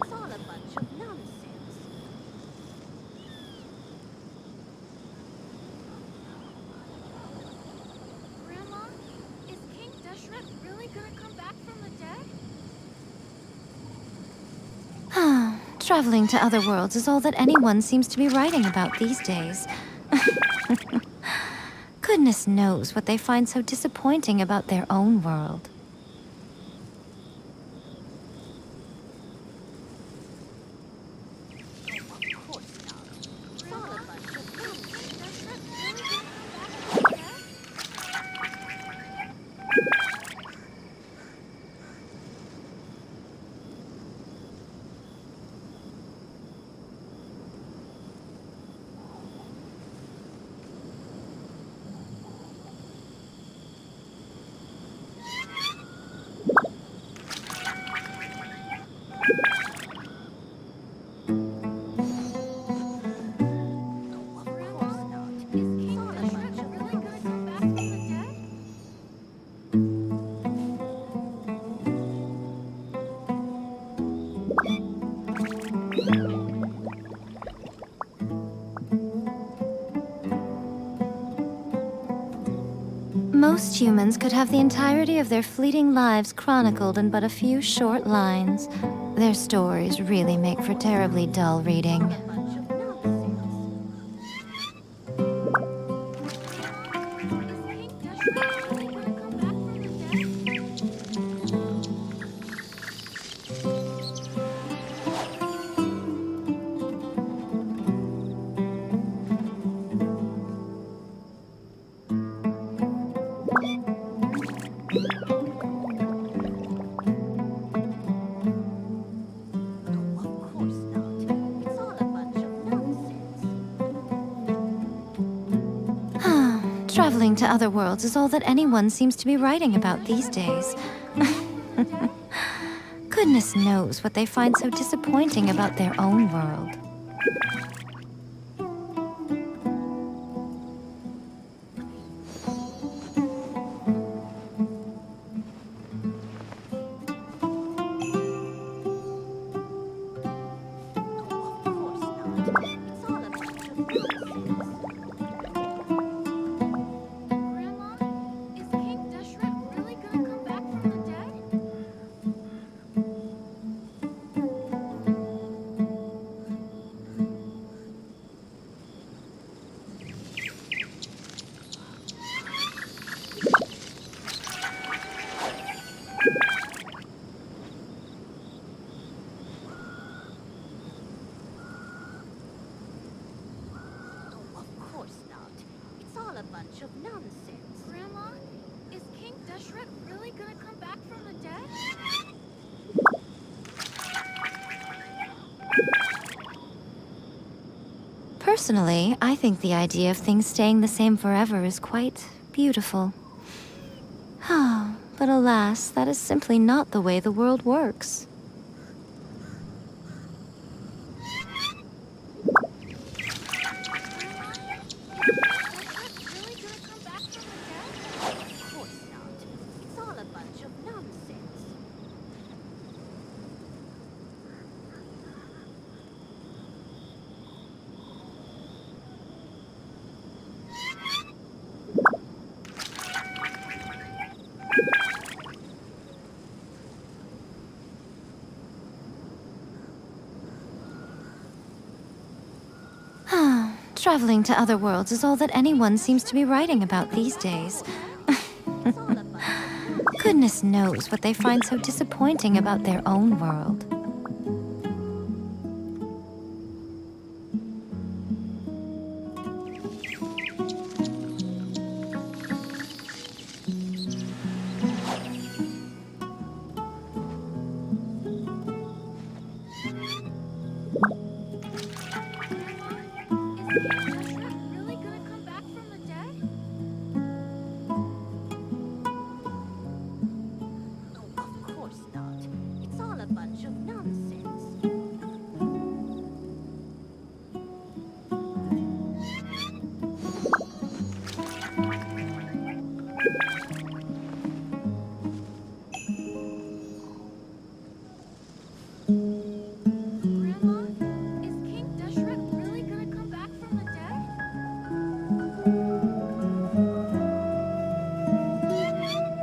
It's all a bunch of nonsense. Grandma, is King Deshret really going to come back from the dead? Traveling to other worlds is all that anyone seems to be writing about these days. Goodness knows what they find so disappointing about their own world. Most humans could have the entirety of their fleeting lives chronicled in but a few short lines. Their stories really make for terribly dull reading. Traveling to other worlds is all that anyone seems to be writing about these days. Goodness knows what they find so disappointing about their own world. Personally, I think the idea of things staying the same forever is quite beautiful. But alas, that is simply not the way the world works. Traveling to other worlds is all that anyone seems to be writing about these days. Goodness knows what they find so disappointing about their own world.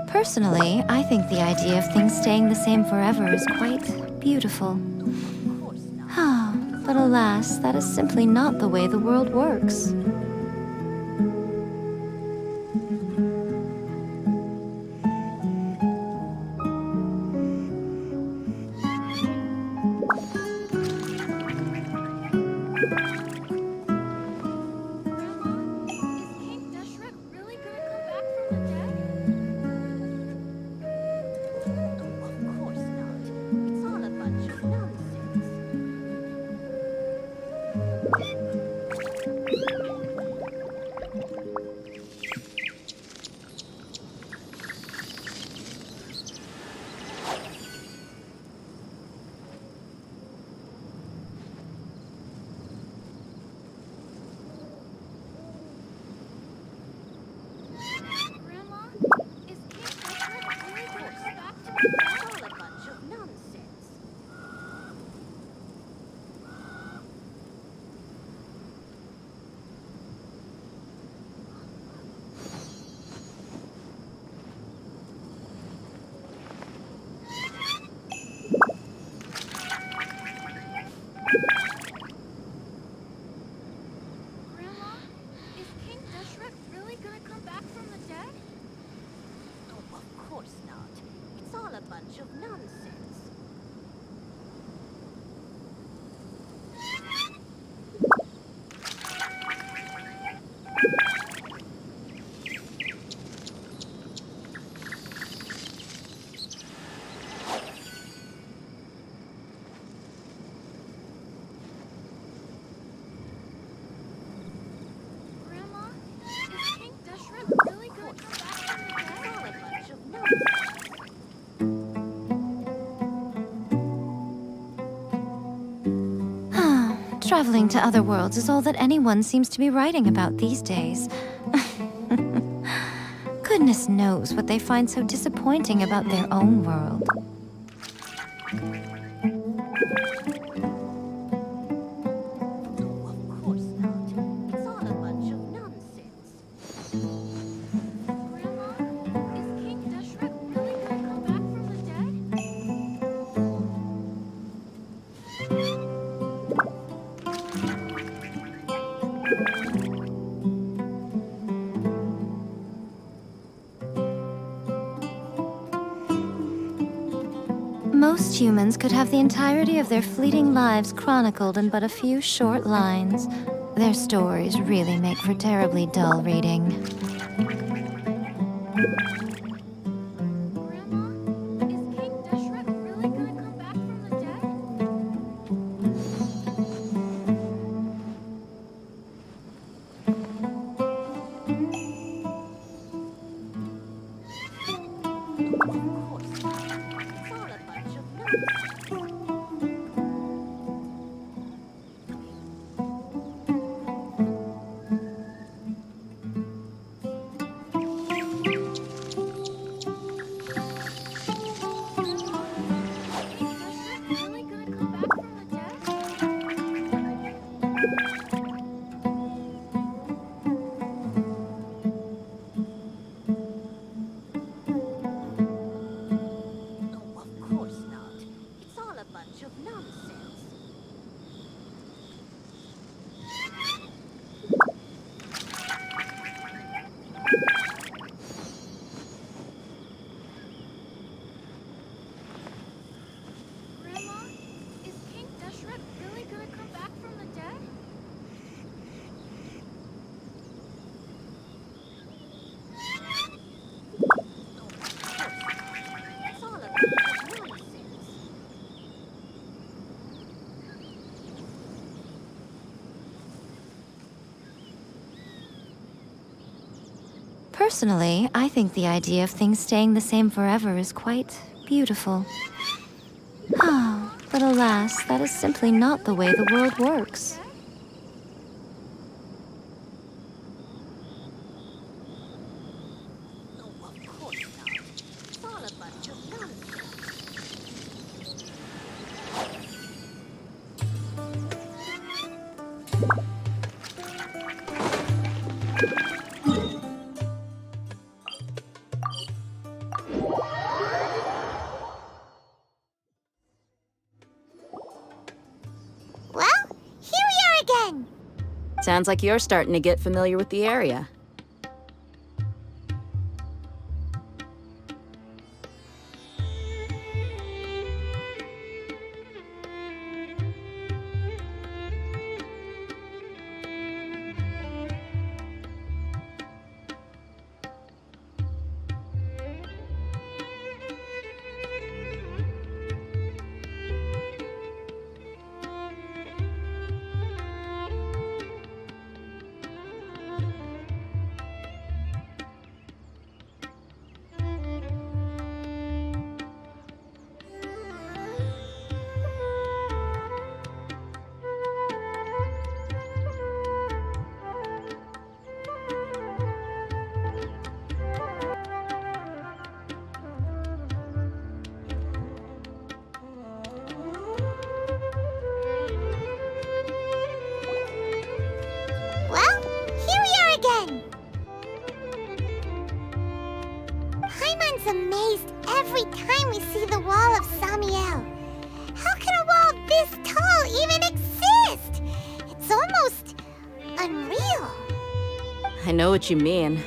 Personally, I think the idea of things staying the same forever is quite beautiful. But alas, that is simply not the way the world works. Traveling to other worlds is all that anyone seems to be writing about these days. Goodness knows what they find so disappointing about their own world. Of course not. It's all a bunch of nonsense. Grandma, is King Deshret really gonna come back from the dead? Most humans could have the entirety of their fleeting lives chronicled in but a few short lines. Their stories really make for terribly dull reading. Grandma, is King Deshret really gonna come back from the dead? Of course not. It's all a bunch of nonsense. Really gonna come back from the dead? No, of course not. It's all a bunch of nonsense. Grandma, is King Deshret really gonna come back from the dead? No, of course not. It's all a bunch of nonsense. Personally, I think the idea of things staying the same forever is quite beautiful. Ah, but alas, that is simply not the way the world works. No, of course not. It's all a bunch of nonsense. Well, here we are again. Sounds like you're starting to get familiar with the area. Well, here we are again. Paimon's amazed every time we see the wall of Samiel. How can a wall this tall even exist? It's almost unreal. I know what you mean.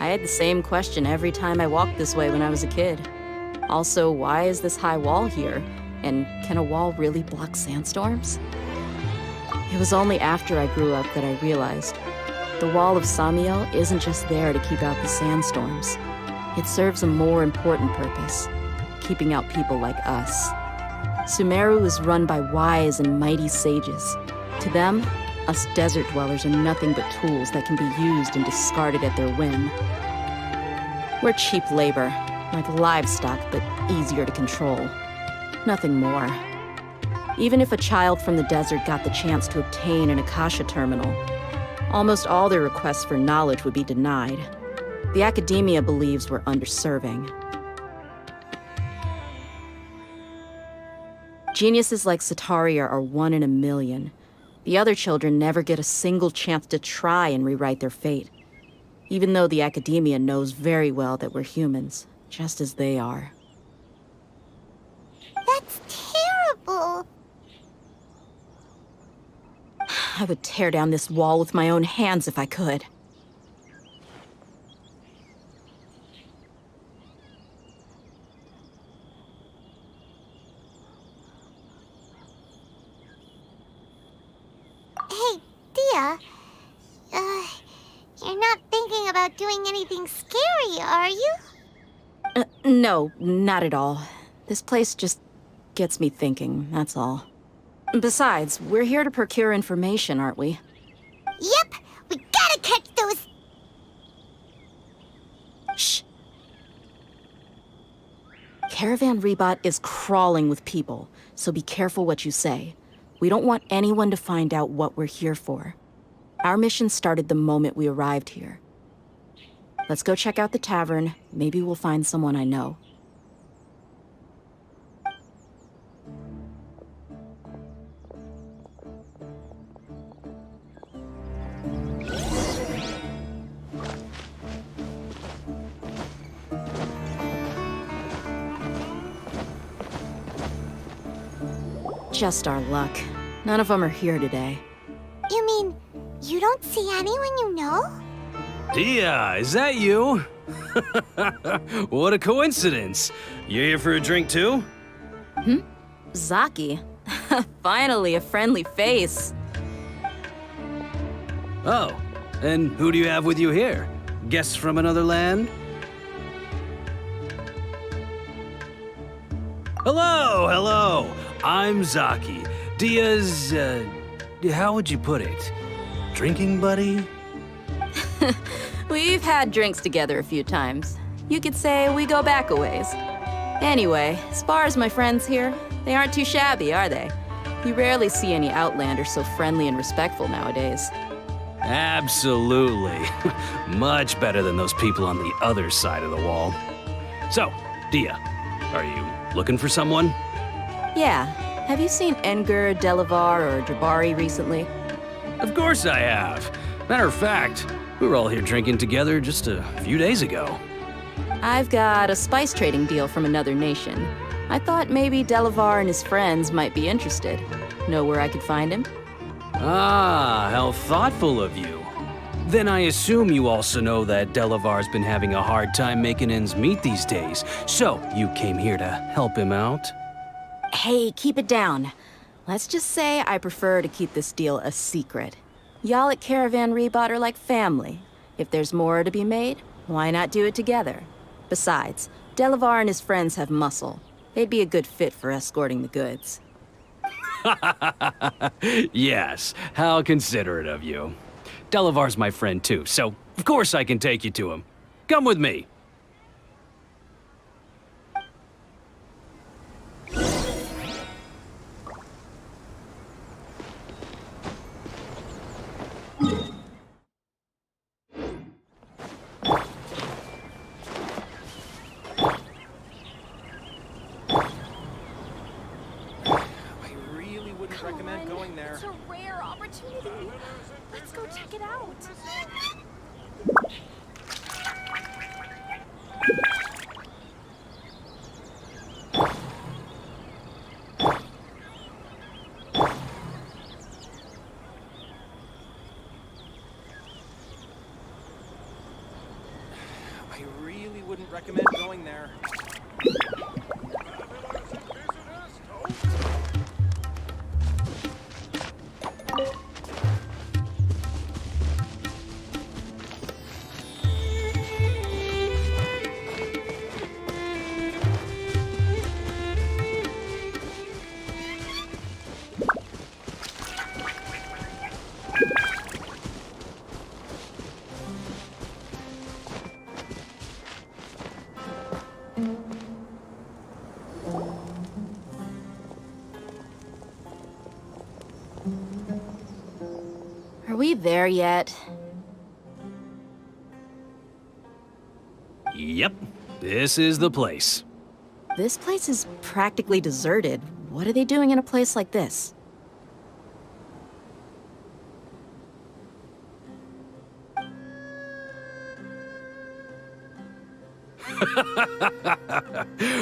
I had the same question every time I walked this way when I was a kid. Also, why is this high wall here? And can a wall really block sandstorms? It was only after I grew up that I realized the wall of Samiel isn't just there to keep out the sandstorms. It serves a more important purpose, keeping out people like us. Sumeru is run by wise and mighty sages. To them, us desert dwellers are nothing but tools that can be used and discarded at their whim. We're cheap labor, like livestock, but easier to control. Nothing more. Even if a child from the desert got the chance to obtain an Akasha terminal, almost all their requests for knowledge would be denied. The academia believes we're underserving. Geniuses like Sataria are 1 in a million. The other children never get a single chance to try and rewrite their fate, even though the academia knows very well that we're humans, just as they are. That's terrible. I would tear down this wall with my own hands if I could. Hey, Dia. You're not thinking about doing anything scary, are you? No, not at all. This place just gets me thinking, that's all. Besides, we're here to procure information, aren't we? Yep, we gotta catch those... Shh. Caravan Rebot is crawling with people, so be careful what you say. We don't want anyone to find out what we're here for. Our mission started the moment we arrived here. Let's go check out the tavern. Maybe we'll find someone I know. Just our luck. None of them are here today. You mean, you don't see anyone you know? Dia, is that you? What a coincidence. You here for a drink too? Zaki. Finally, a friendly face. Oh, and who do you have with you here? Guests from another land? Hello, hello. I'm Zaki. Dia's, how would you put it? Drinking buddy? We've had drinks together a few times. You could say we go back a ways. Anyway, as far as my friends here, they aren't too shabby, are they? You rarely see any Outlanders so friendly and respectful nowadays. Absolutely. Much better than those people on the other side of the wall. So, Dia, are you looking for someone? Yeah. Have you seen Enger, Delavar, or Jabari recently? Of course I have. Matter of fact, we were all here drinking together just a few days ago. I've got a spice trading deal from another nation. I thought maybe Delavar and his friends might be interested. Know where I could find him? Ah, how thoughtful of you. Then I assume you also know that Delavar's been having a hard time making ends meet these days, so you came here to help him out? Hey, keep it down. Let's just say I prefer to keep this deal a secret. Y'all at Caravan Rebot are like family. If there's more to be made, why not do it together? Besides, Delavar and his friends have muscle. They'd be a good fit for escorting the goods. Yes, how considerate of you. Delavar's my friend too, so of course I can take you to him. Come with me. It's a rare opportunity. Let's go check it out. I really wouldn't recommend going there. we there yet? Yep, this is the place. This place is practically deserted. What are they doing in a place like this?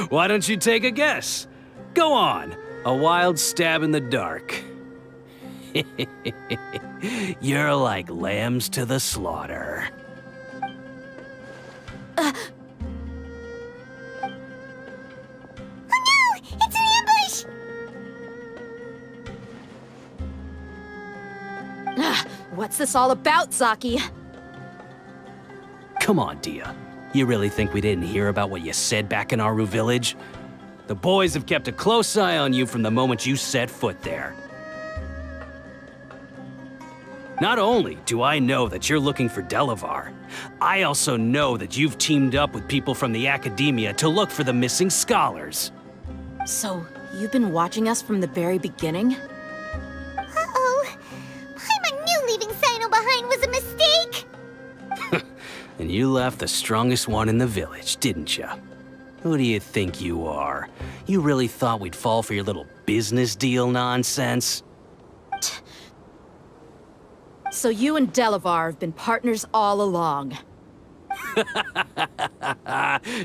Why don't you take a guess? Go on, a wild stab in the dark. You're like lambs to the slaughter. Oh no! It's an ambush! What's this all about, Zaki? Come on, Dia. You really think we didn't hear about what you said back in Aru village? The boys have kept a close eye on you from the moment you set foot there. Not only do I know that you're looking for Delavar, I also know that you've teamed up with people from the Academia to look for the missing scholars. So, you've been watching us from the very beginning? Uh-oh. Paimon knew leaving Sino behind was a mistake! And you left the strongest one in the village, didn't you? Who do you think you are? You really thought we'd fall for your little business deal nonsense? So you and Delavar have been partners all along.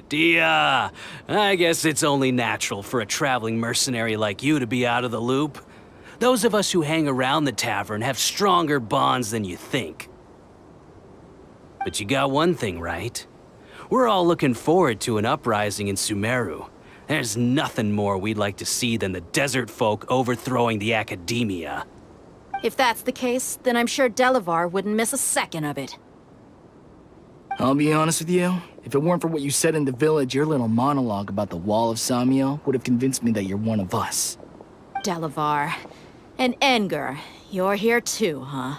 Dia, I guess it's only natural for a traveling mercenary like you to be out of the loop. Those of us who hang around the tavern have stronger bonds than you think. But you got one thing right. We're all looking forward to an uprising in Sumeru. There's nothing more we'd like to see than the desert folk overthrowing the Academia. If that's the case, then I'm sure Delavar wouldn't miss a second of it. I'll be honest with you. If it weren't for what you said in the village, your little monologue about the Wall of Samiel would have convinced me that you're one of us. Delavar. And Enger, you're here too, huh?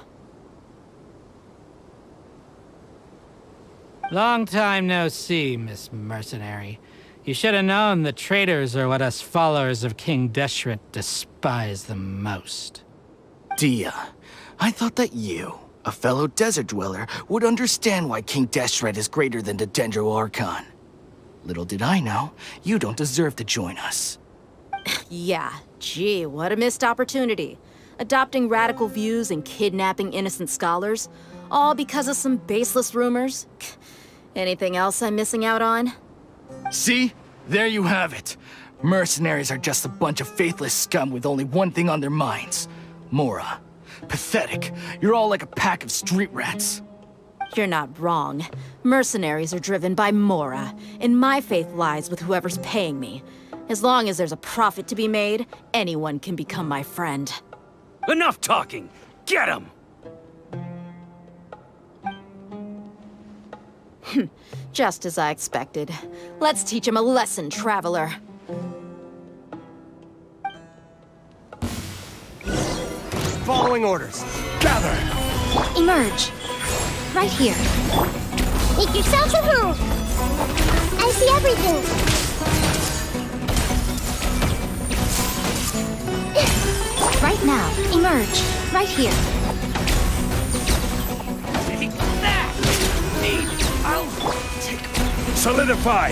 Long time no see, Miss Mercenary. You should have known the traitors are what us followers of King Deshret despise the most. Dia, I thought that you, a fellow desert dweller, would understand why King Deshret is greater than the Dendro Archon. Little did I know, you don't deserve to join us. Yeah, gee, what a missed opportunity. Adopting radical views and kidnapping innocent scholars, all because of some baseless rumors. Anything else I'm missing out on? See? There you have it. Mercenaries are just a bunch of faithless scum with only one thing on their minds. Mora. Pathetic. You're all like a pack of street rats. You're not wrong. Mercenaries are driven by Mora, and my faith lies with whoever's paying me. As long as there's a profit to be made, anyone can become my friend. Enough talking! Get him! Just as I expected. Let's teach him a lesson, traveler. Following orders. Gather! Emerge. Right here. Make yourself at home! I see everything! Right now. Emerge. Right here. Solidify!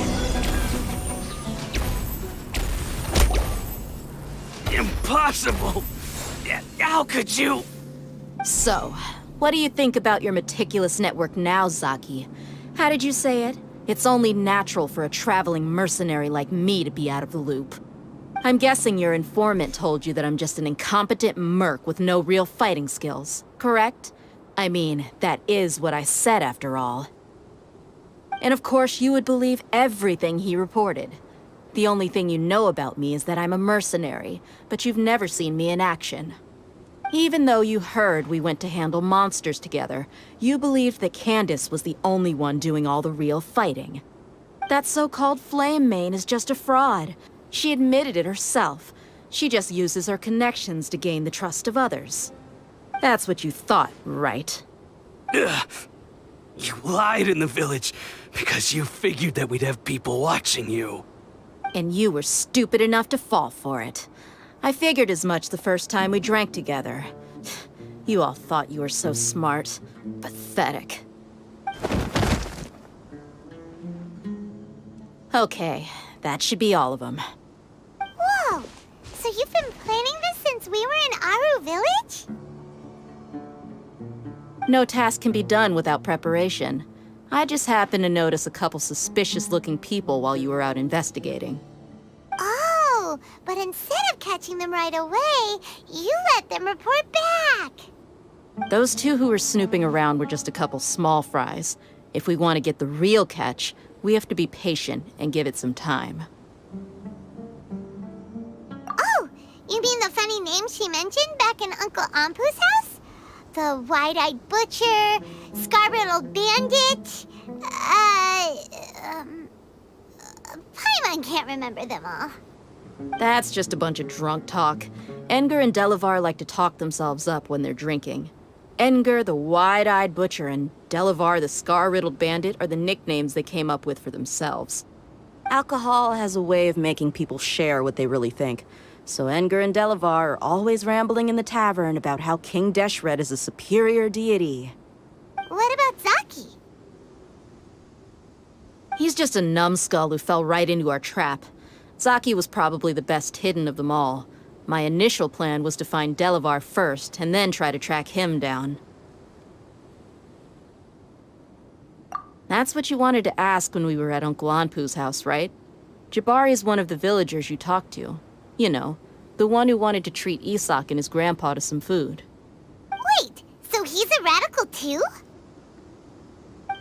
Impossible! How could you? So, what do you think about your meticulous network now, Zaki? How did you say it? It's only natural for a traveling mercenary like me to be out of the loop. I'm guessing your informant told you that I'm just an incompetent merc with no real fighting skills, correct? I mean, that is what I said after all. And of course, you would believe everything he reported. The only thing you know about me is that I'm a mercenary, but you've never seen me in action. Even though you heard we went to handle monsters together, you believed that Candace was the only one doing all the real fighting. That so-called Flame Mane is just a fraud. She admitted it herself. She just uses her connections to gain the trust of others. That's what you thought, right? Ugh. You lied in the village because you figured that we'd have people watching you. And you were stupid enough to fall for it. I figured as much the first time we drank together. You all thought you were so smart. Pathetic. Okay, that should be all of them. Whoa! So you've been planning this since we were in Aru Village? No task can be done without preparation. I just happened to notice a couple suspicious-looking people while you were out investigating. Oh, but instead of catching them right away, you let them report back. Those two who were snooping around were just a couple small fries. If we want to get the real catch, we have to be patient and give it some time. Oh, you mean the funny name she mentioned back in Uncle Ampu's house? The wide-eyed butcher, scar-riddled bandit, Paimon can't remember them all. That's just a bunch of drunk talk. Edgar and Delavar like to talk themselves up when they're drinking. Edgar, the wide-eyed butcher, and Delavar, the scar-riddled bandit, are the nicknames they came up with for themselves. Alcohol has a way of making people share what they really think. So Edgar and Delavar are always rambling in the tavern about how King Deshret is a superior deity. What about Zaki? He's just a numbskull who fell right into our trap. Zaki was probably the best hidden of them all. My initial plan was to find Delavar first, and then try to track him down. That's what you wanted to ask when we were at Uncle Anpu's house, right? Jabari is one of the villagers you talked to. You know, the one who wanted to treat Isak and his grandpa to some food. Wait, so he's a radical too?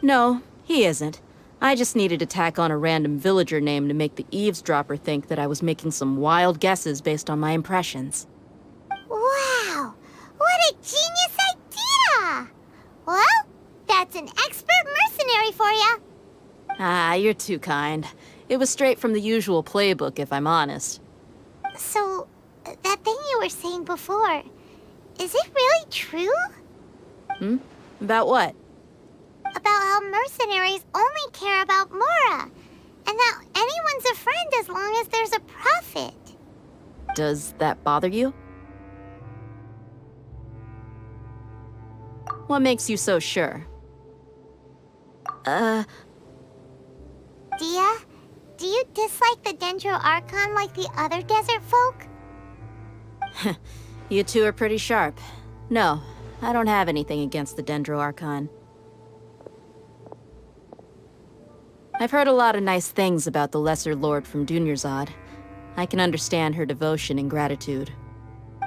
No, he isn't. I just needed to tack on a random villager name to make the eavesdropper think that I was making some wild guesses based on my impressions. Wow, what a genius idea! Well, that's an expert mercenary for you. Ah, you're too kind. It was straight from the usual playbook, if I'm honest. So, that thing you were saying before, is it really true? About what? About how mercenaries only care about Mora, and that anyone's a friend as long as there's a profit. Does that bother you? What makes you so sure? Dia, do you dislike the Dendro Archon like the other desert folk? You two are pretty sharp. No, I don't have anything against the Dendro Archon. I've heard a lot of nice things about the Lesser Lord from Dunyarzad. I can understand her devotion and gratitude.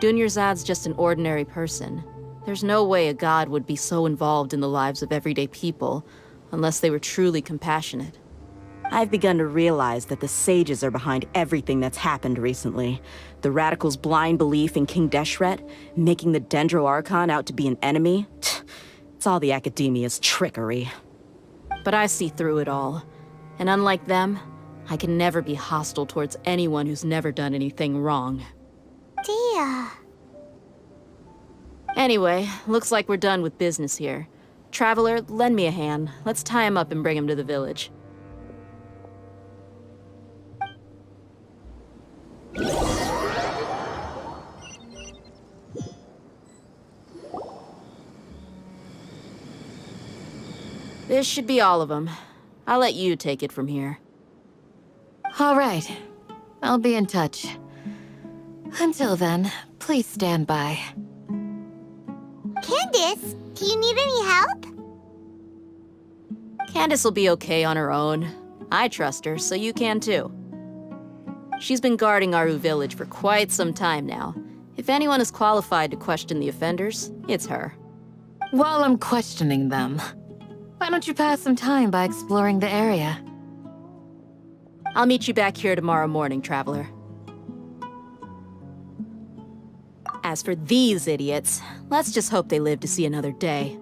Dunyarzad's just an ordinary person. There's no way a god would be so involved in the lives of everyday people, unless they were truly compassionate. I've begun to realize that the sages are behind everything that's happened recently. The radicals' blind belief in King Deshret, making the Dendro Archon out to be an enemy. It's all the academia's trickery. But I see through it all. And unlike them, I can never be hostile towards anyone who's never done anything wrong. Dia. Anyway, looks like we're done with business here. Traveler, lend me a hand. Let's tie him up and bring him to the village. This should be all of them. I'll let you take it from here. All right. I'll be in touch. Until then, please stand by. Candace, do you need any help? Candace will be okay on her own. I trust her, so you can too. She's been guarding Aru Village for quite some time now. If anyone is qualified to question the offenders, it's her. While I'm questioning them, why don't you pass some time by exploring the area? I'll meet you back here tomorrow morning, Traveler. As for these idiots, let's just hope they live to see another day.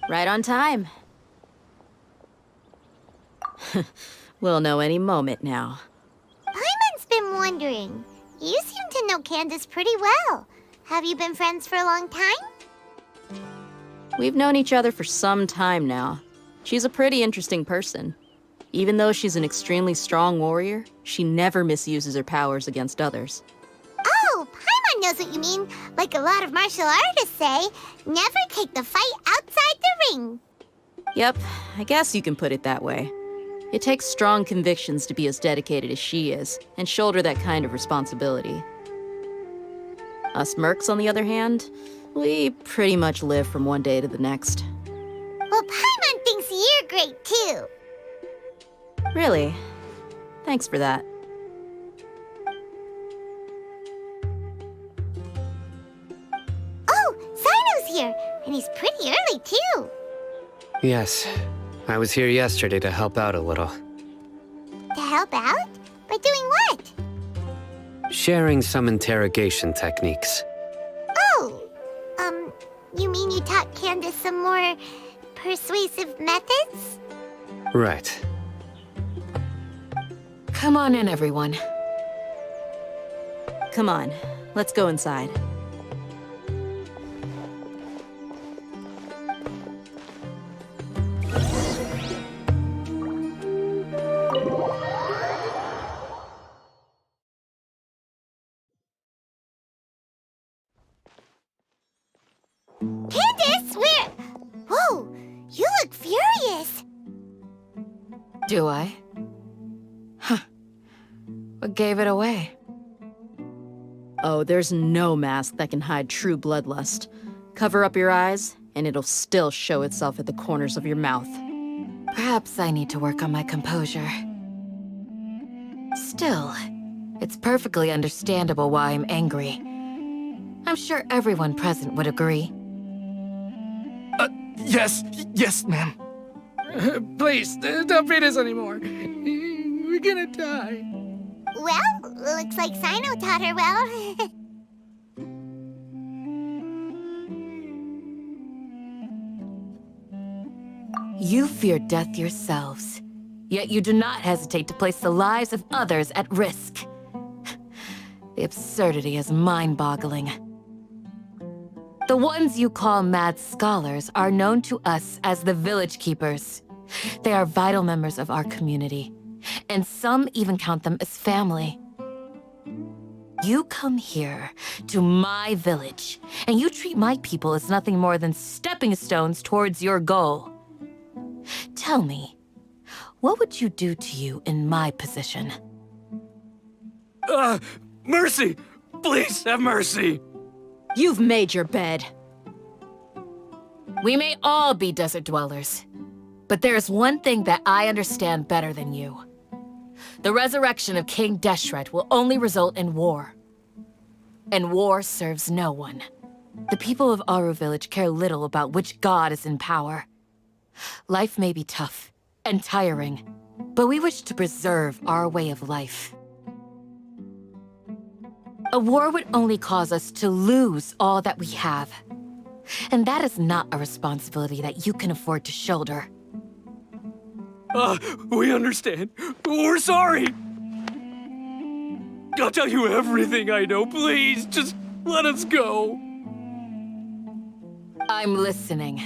Right on time. We'll know any moment now. Paimon's been wondering. You seem to know Candace pretty well. Have you been friends for a long time? We've known each other for some time now. She's a pretty interesting person. Even though she's an extremely strong warrior, she never misuses her powers against others. Oh, Paimon knows what you mean. Like a lot of martial artists say, never take the fight outside the ring. Yep, I guess you can put it that way. It takes strong convictions to be as dedicated as she is, and shoulder that kind of responsibility. Us mercs, on the other hand, we pretty much live from one day to the next. Well, Paimon thinks you're great too. Really? Thanks for that. Oh, Sino's here, and he's pretty early too. Yes, I was here yesterday to help out a little. To help out? By doing what? Sharing some interrogation techniques. Oh, you mean you taught Candace some more persuasive methods? Right. Come on in, everyone. Come on, let's go inside. Candace, where? Whoa, you look furious. Do I? Huh. What gave it away? Oh, there's no mask that can hide true bloodlust. Cover up your eyes, and it'll still show itself at the corners of your mouth. Perhaps I need to work on my composure. Still, it's perfectly understandable why I'm angry. I'm sure everyone present would agree. Yes, ma'am. Please, don't beat us anymore. We're gonna die. Well, looks like Sino taught her well. You fear death yourselves, yet you do not hesitate to place the lives of others at risk. The absurdity is mind-boggling. The ones you call mad scholars are known to us as the Village Keepers. They are vital members of our community, and some even count them as family. You come here to my village, and you treat my people as nothing more than stepping stones towards your goal. Tell me, what would you do to you in my position? Mercy! Please have mercy! You've made your bed. We may all be desert dwellers, but there's one thing that I understand better than you. The resurrection of King Deshret will only result in war. And war serves no one. The people of Aru Village care little about which god is in power. Life may be tough and tiring, but we wish to preserve our way of life. A war would only cause us to lose all that we have. And that is not a responsibility that you can afford to shoulder. We understand. We're sorry. I'll tell you everything I know. Please, just let us go. I'm listening.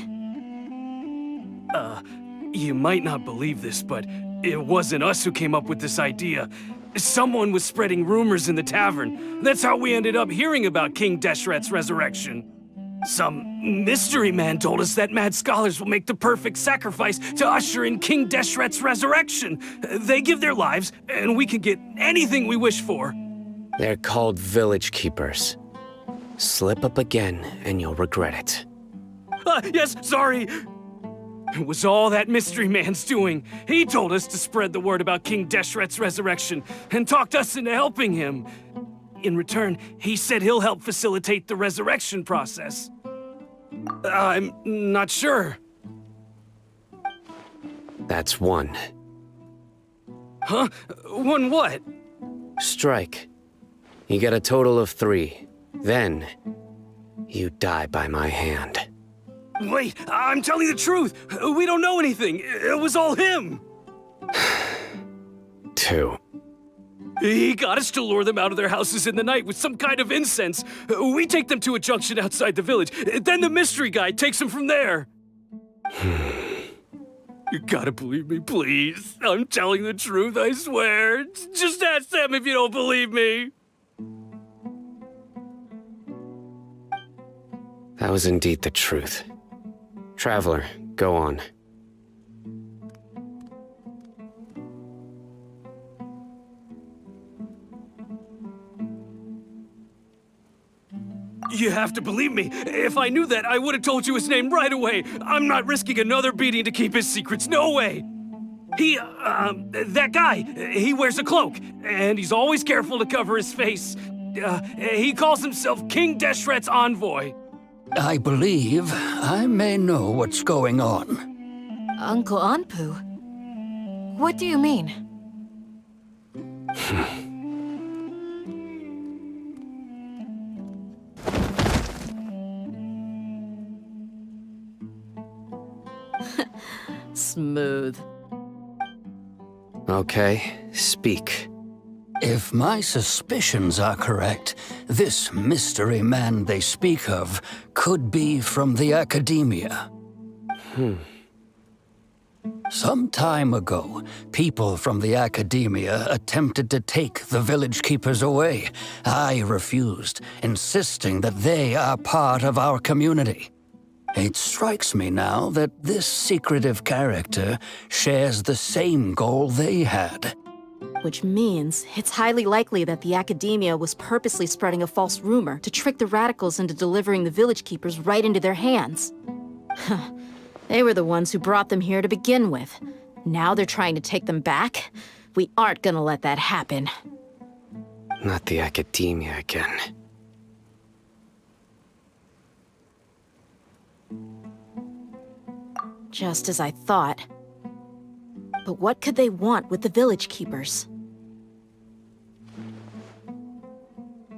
You might not believe this, but it wasn't us who came up with this idea. Someone was spreading rumors in the tavern. That's how we ended up hearing about King Deshret's resurrection. Some mystery man told us that mad scholars will make the perfect sacrifice to usher in King Deshret's resurrection. They give their lives, and we can get anything we wish for. They're called Village Keepers. Slip up again, and you'll regret it. Yes, sorry. It was all that mystery man's doing. He told us to spread the word about King Deshret's resurrection and talked us into helping him. In return, he said he'll help facilitate the resurrection process. I'm not sure. That's one. Huh? One what? Strike. You get a total of 3. Then, you die by my hand. Wait, I'm telling the truth. We don't know anything. It was all him. 2. He got us to lure them out of their houses in the night with some kind of incense. We take them to a junction outside the village. Then the mystery guy takes them from there. You gotta believe me, please. I'm telling the truth, I swear. Just ask them if you don't believe me. That was indeed the truth. Traveler, go on. You have to believe me. If I knew that, I would have told you his name right away. I'm not risking another beating to keep his secrets. No way. That guy, he wears a cloak, and he's always careful to cover his face. He calls himself King Deshret's envoy. I believe I may know what's going on. Uncle Anpu? What do you mean? Smooth. Okay, speak. If my suspicions are correct, this mystery man they speak of could be from the academia. Some time ago, people from the academia attempted to take the village keepers away. I refused, insisting that they are part of our community. It strikes me now that this secretive character shares the same goal they had. Which means it's highly likely that the academia was purposely spreading a false rumor to trick the radicals into delivering the village keepers right into their hands. They were the ones who brought them here to begin with. Now they're trying to take them back? We aren't gonna let that happen. Not the academia again. Just as I thought. But what could they want with the village keepers?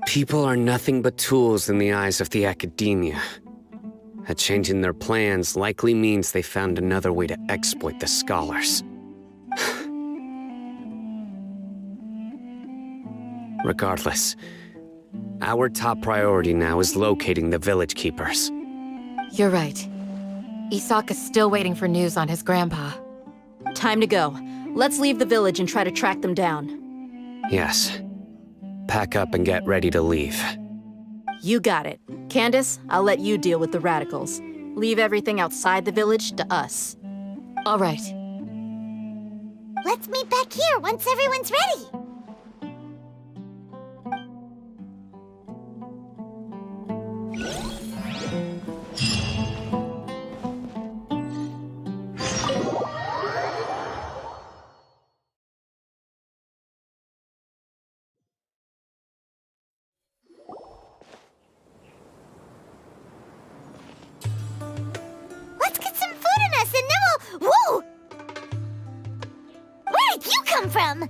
People are nothing but tools in the eyes of the academia. A change in their plans likely means they found another way to exploit the scholars. Regardless, our top priority now is locating the village keepers. You're right. Isak is still waiting for news on his grandpa. Time to go. Let's leave the village and try to track them down. Yes. Pack up and get ready to leave. You got it. Candace, I'll let you deal with the radicals. Leave everything outside the village to us. All right. Let's meet back here once everyone's ready. Let's get some food in us and then we'll... Whoa! Where did you come from?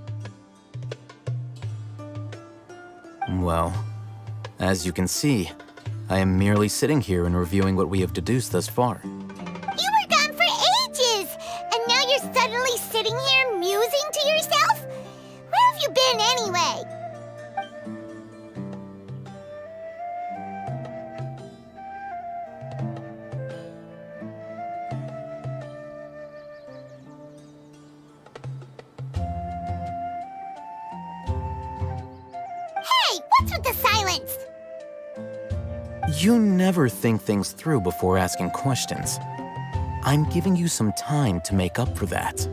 Well, as you can see, I am merely sitting here and reviewing what we have deduced thus far. You were gone for ages, and now you're suddenly sitting here musing to yourself? Where have you been anyway? Hey, what's with the silence? You never think things through before asking questions. I'm giving you some time to make up for that.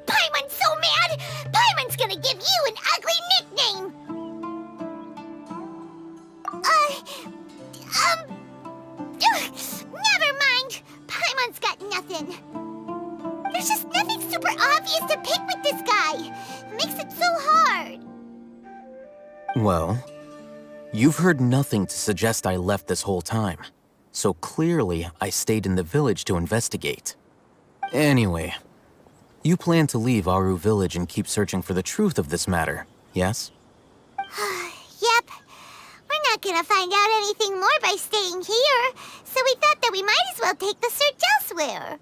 Paimon's so mad! Paimon's gonna give you an ugly nickname! Never mind! Paimon's got nothing. There's just nothing super obvious to pick with this guy. It makes it so hard. Well, you've heard nothing to suggest I left this whole time. So clearly, I stayed in the village to investigate. Anyway, you plan to leave Aru village and keep searching for the truth of this matter, yes? Yep. We're not gonna find out anything more by staying here, So we thought that we might as well take the search elsewhere.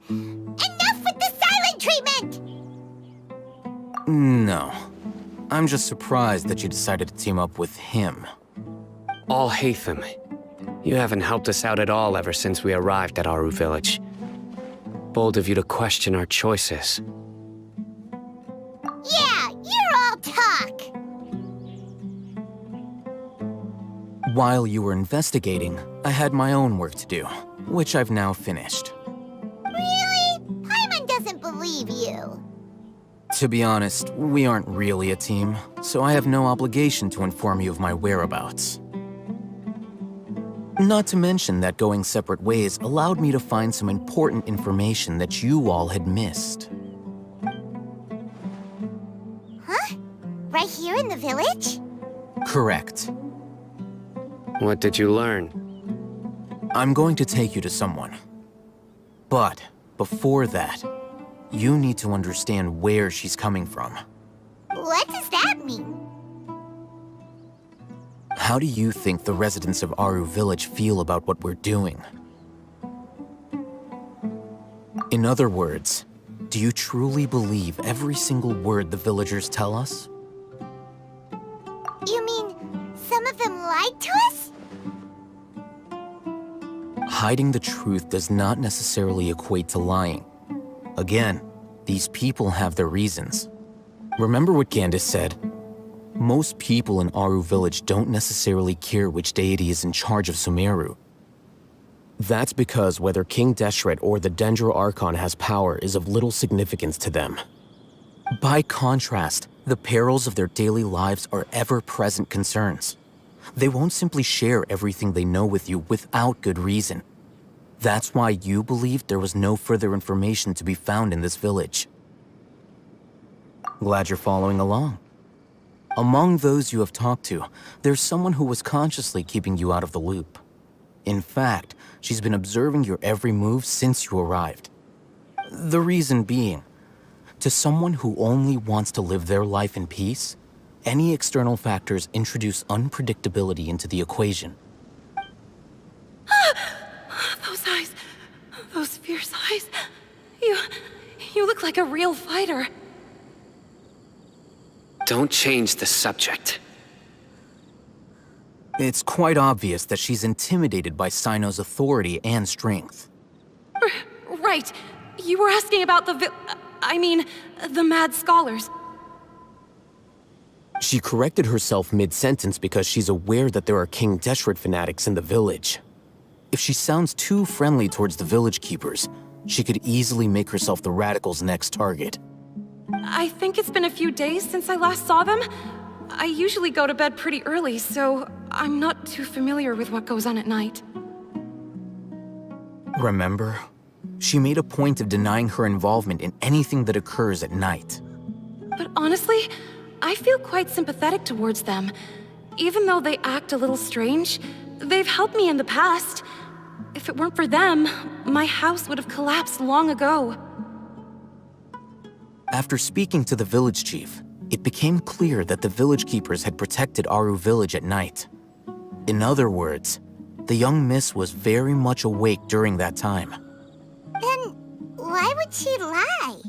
Enough with the silent treatment! No. I'm just surprised that you decided to team up with him. Alhaitham, you haven't helped us out at all ever since we arrived at Aru Village. Bold of you to question our choices. Yeah, you're all talk! While you were investigating, I had my own work to do, which I've now finished. Really? Paimon doesn't believe you. To be honest, we aren't really a team, so I have no obligation to inform you of my whereabouts. Not to mention that going separate ways allowed me to find some important information that you all had missed. Huh? Right here in the village? Correct. What did you learn? I'm going to take you to someone. But before that, you need to understand where she's coming from. What does that mean? How do you think the residents of Aru Village feel about what we're doing? In other words, do you truly believe every single word the villagers tell us? You mean some of them lied to us? Hiding the truth does not necessarily equate to lying. Again, these people have their reasons. Remember what Candace said? Most people in Aru Village don't necessarily care which deity is in charge of Sumero. That's because whether King Deshret or the Dendro Archon has power is of little significance to them. By contrast, the perils of their daily lives are ever-present concerns. They won't simply share everything they know with you without good reason. That's why you believed there was no further information to be found in this village. Glad you're following along. Among those you have talked to, there's someone who was consciously keeping you out of the loop. In fact, she's been observing your every move since you arrived. The reason being, to someone who only wants to live their life in peace, any external factors introduce unpredictability into the equation. Those eyes. Those fierce eyes. You look like a real fighter. Don't change the subject. It's quite obvious that she's intimidated by Sino's authority and strength. Right. You were asking about the mad scholars. She corrected herself mid-sentence because she's aware that there are King Deshret fanatics in the village. If she sounds too friendly towards the village keepers, she could easily make herself the radicals' next target. I think it's been a few days since I last saw them. I usually go to bed pretty early, so I'm not too familiar with what goes on at night. Remember? She made a point of denying her involvement in anything that occurs at night. But honestly, I feel quite sympathetic towards them. Even though they act a little strange, they've helped me in the past. If it weren't for them, my house would have collapsed long ago. After speaking to the village chief, it became clear that the village keepers had protected Aru Village at night. In other words, the young miss was very much awake during that time. Then why would she lie?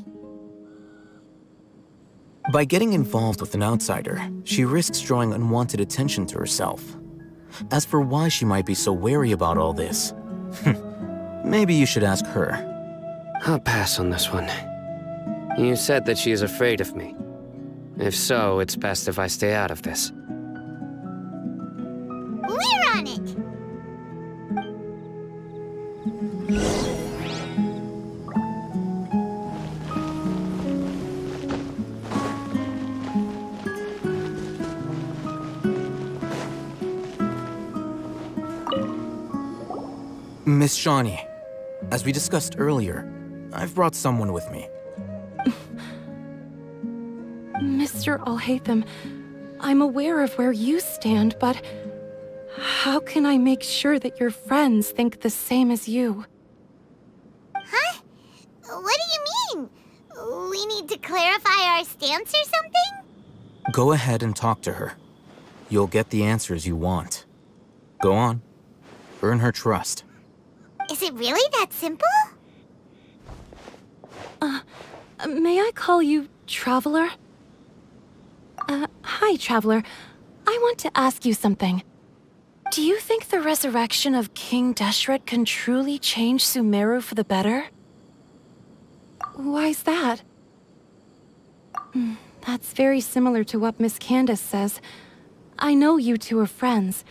By getting involved with an outsider, she risks drawing unwanted attention to herself. As for why she might be so wary about all this, maybe you should ask her. I'll pass on this one. You said that she is afraid of me. If so, it's best if I stay out of this. We're on it! Miss Shawnee, as we discussed earlier, I've brought someone with me. Mr. Alhaitham, I'm aware of where you stand, but How can I make sure that your friends think the same as you? Huh? What do you mean? We need to clarify our stance or something? Go ahead and talk to her. You'll get the answers you want. Go on. Earn her trust. Is it really that simple? May I call you Traveler? Hi, Traveler. I want to ask you something. Do you think the resurrection of King Deshret can truly change Sumeru for the better? Why's that? That's very similar to what Miss Candace says. I know you two are friends.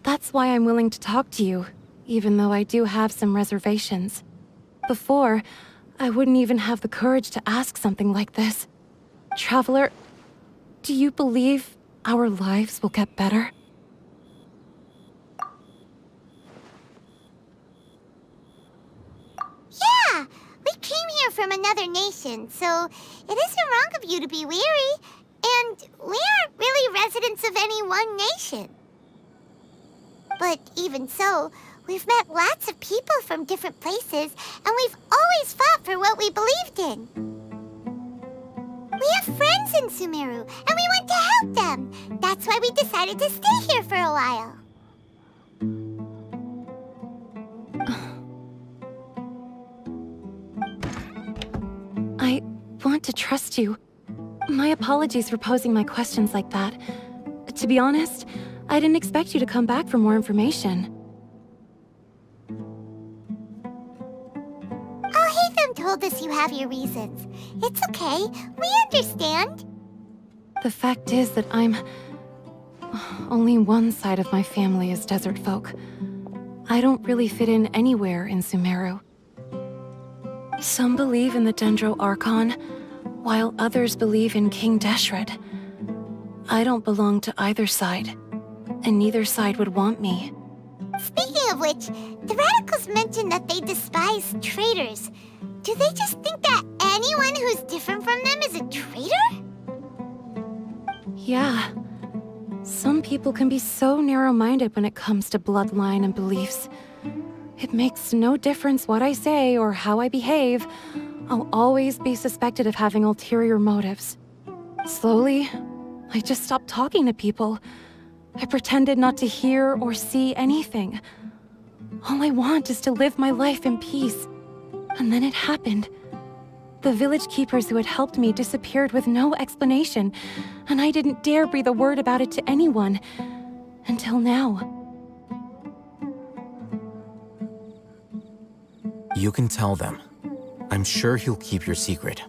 That's why I'm willing to talk to you, even though I do have some reservations. Before, I wouldn't even have the courage to ask something like this. Traveler, do you believe our lives will get better? Yeah! We came here from another nation, so it isn't wrong of you to be weary. And we aren't really residents of any one nation. But even so, we've met lots of people from different places, and we've always fought for what we believed in. We have friends in Sumero, and we want to help them. That's why we decided to stay here for a while. I want to trust you. My apologies for posing my questions like that. To be honest, I didn't expect you to come back for more information. Hatham told us you have your reasons. It's okay. We understand. The fact is that only one side of my family is desert folk. I don't really fit in anywhere in Sumeru. Some believe in the Dendro Archon, while others believe in King Deshret. I don't belong to either side, and neither side would want me. Speaking of which, the radicals mentioned that they despise traitors. Do they just think that anyone who's different from them is a traitor? Yeah. Some people can be so narrow-minded when it comes to bloodline and beliefs. It makes no difference what I say or how I behave. I'll always be suspected of having ulterior motives. Slowly, I just stopped talking to people. I pretended not to hear or see anything. All I want is to live my life in peace. And then it happened. The village keepers who had helped me disappeared with no explanation, and I didn't dare breathe a word about it to anyone. Until now. You can tell them. I'm sure he'll keep your secret.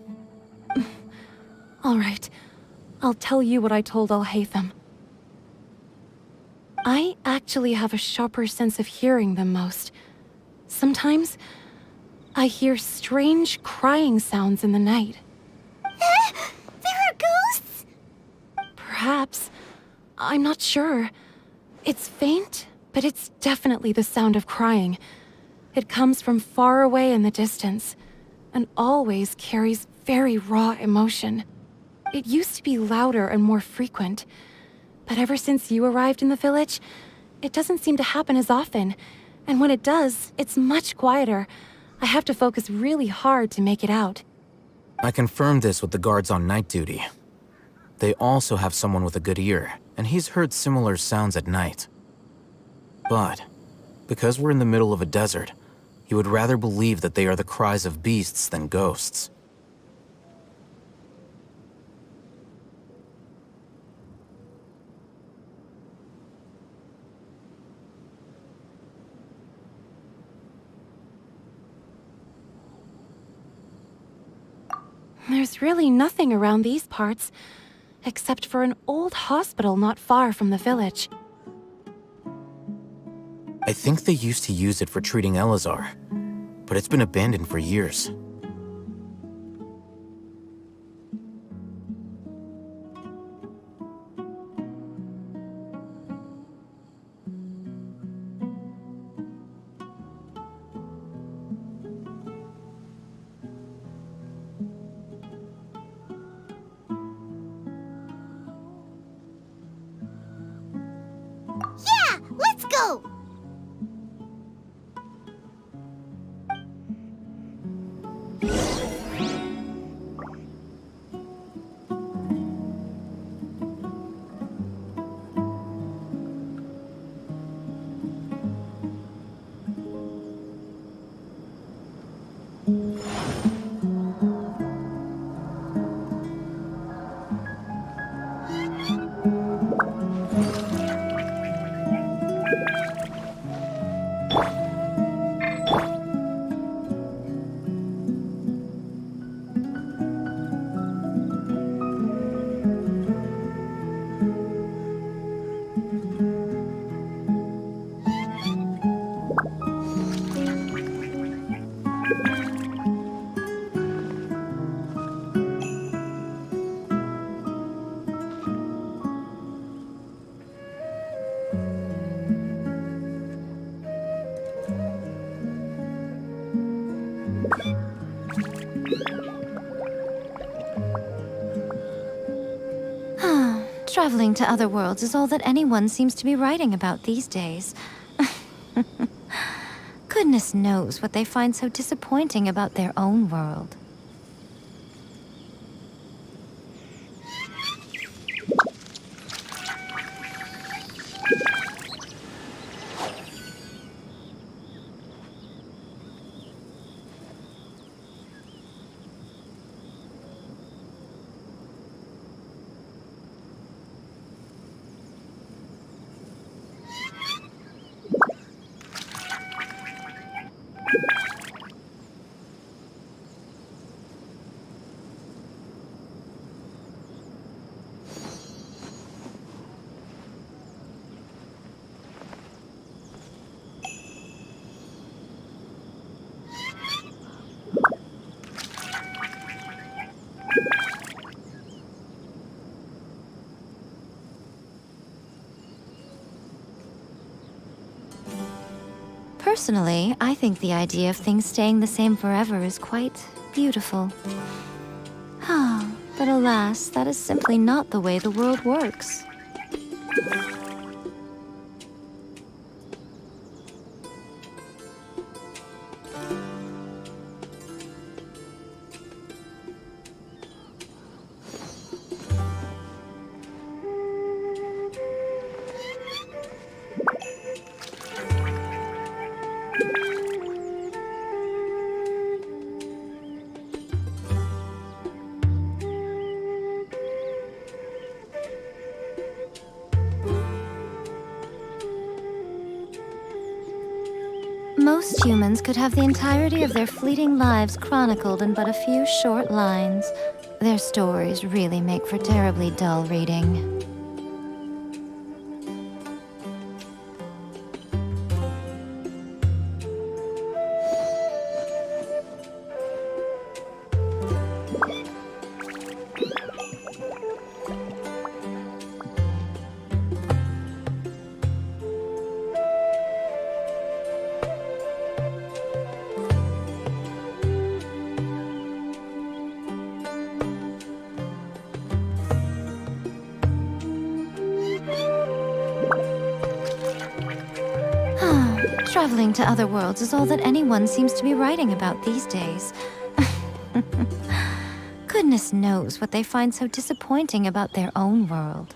All right. I'll tell you what I told Al-Haytham. I actually have a sharper sense of hearing than most. Sometimes, I hear strange crying sounds in the night. There are ghosts? Perhaps. I'm not sure. It's faint, but it's definitely the sound of crying. It comes from far away in the distance, and always carries very raw emotion. It used to be louder and more frequent, but ever since you arrived in the village, it doesn't seem to happen as often, and when it does, it's much quieter. I have to focus really hard to make it out. I confirmed this with the guards on night duty. They also have someone with a good ear, and he's heard similar sounds at night. But, because we're in the middle of a desert, he would rather believe that they are the cries of beasts than ghosts. There's really nothing around these parts, except for an old hospital not far from the village. I think they used to use it for treating Elazar, but it's been abandoned for years. Yeah, go! Traveling to other worlds is all that anyone seems to be writing about these days. Goodness knows what they find so disappointing about their own world. Personally, I think the idea of things staying the same forever is quite beautiful. But alas, that is simply not the way the world works. Most humans could have the entirety of their fleeting lives chronicled in but a few short lines. Their stories really make for terribly dull reading. Traveling to other worlds is all that anyone seems to be writing about these days. Goodness knows what they find so disappointing about their own world.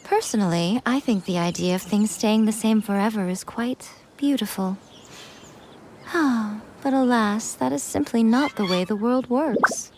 Personally, I think the idea of things staying the same forever is quite beautiful. But alas, that is simply not the way the world works.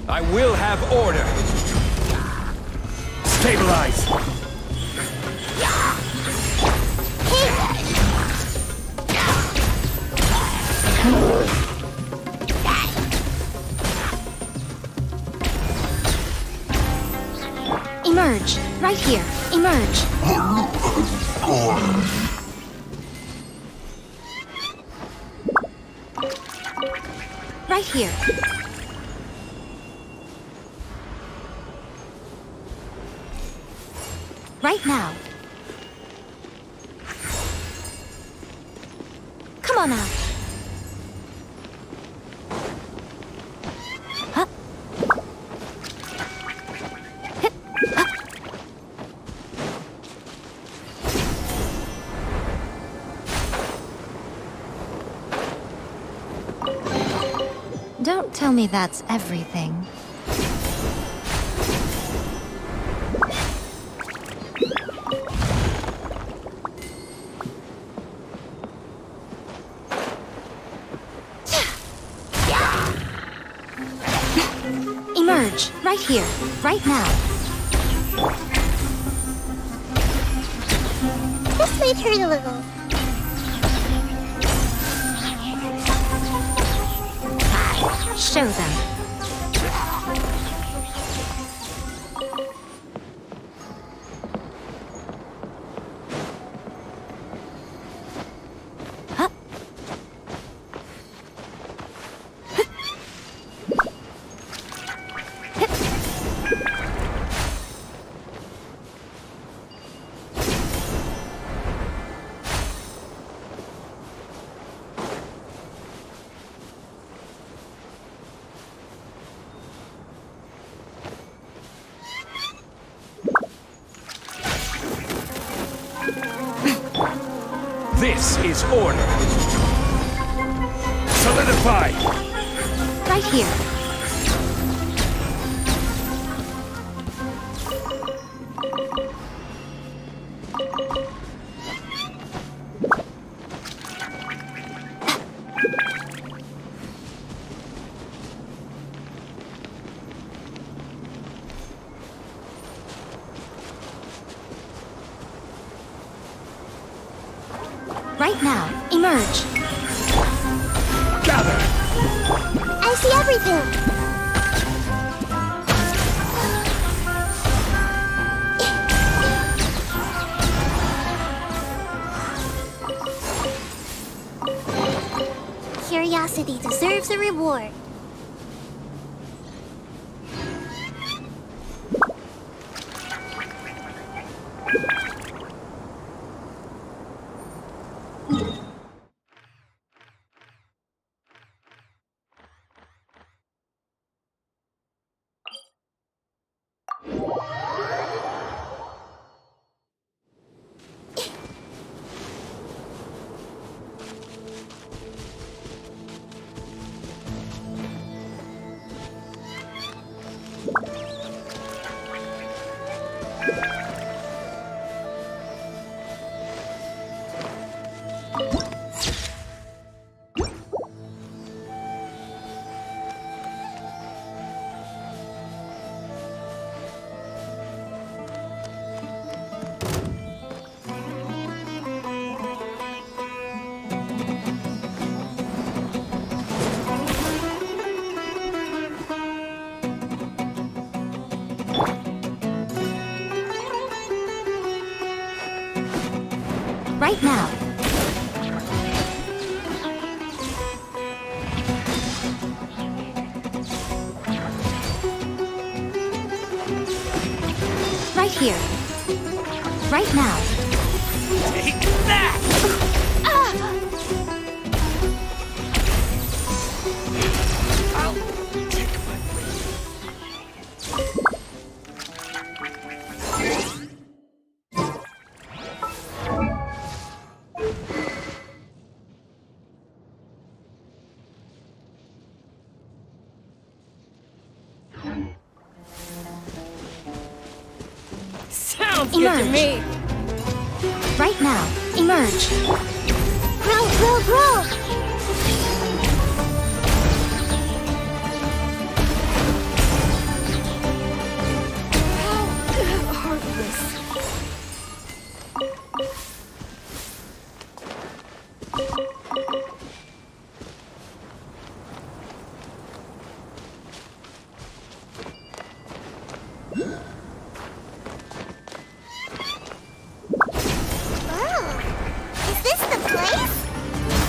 I will have order. Stabilize. Emerge. Right here. Emerge. Right here. Right now. Come on out. Huh? Hip. Up. Don't tell me that's everything. Emerge, right here, right now. This might hurt a little. Show them. This is order. Solidify. Right here. Right now, emerge. Gather. I see everything. Curiosity deserves a reward. right now. Right here. Right now. Take that! Sounds Emerge. good to me. Right now. Emerge. Grow, grow, grow! Heartless. Is this the place?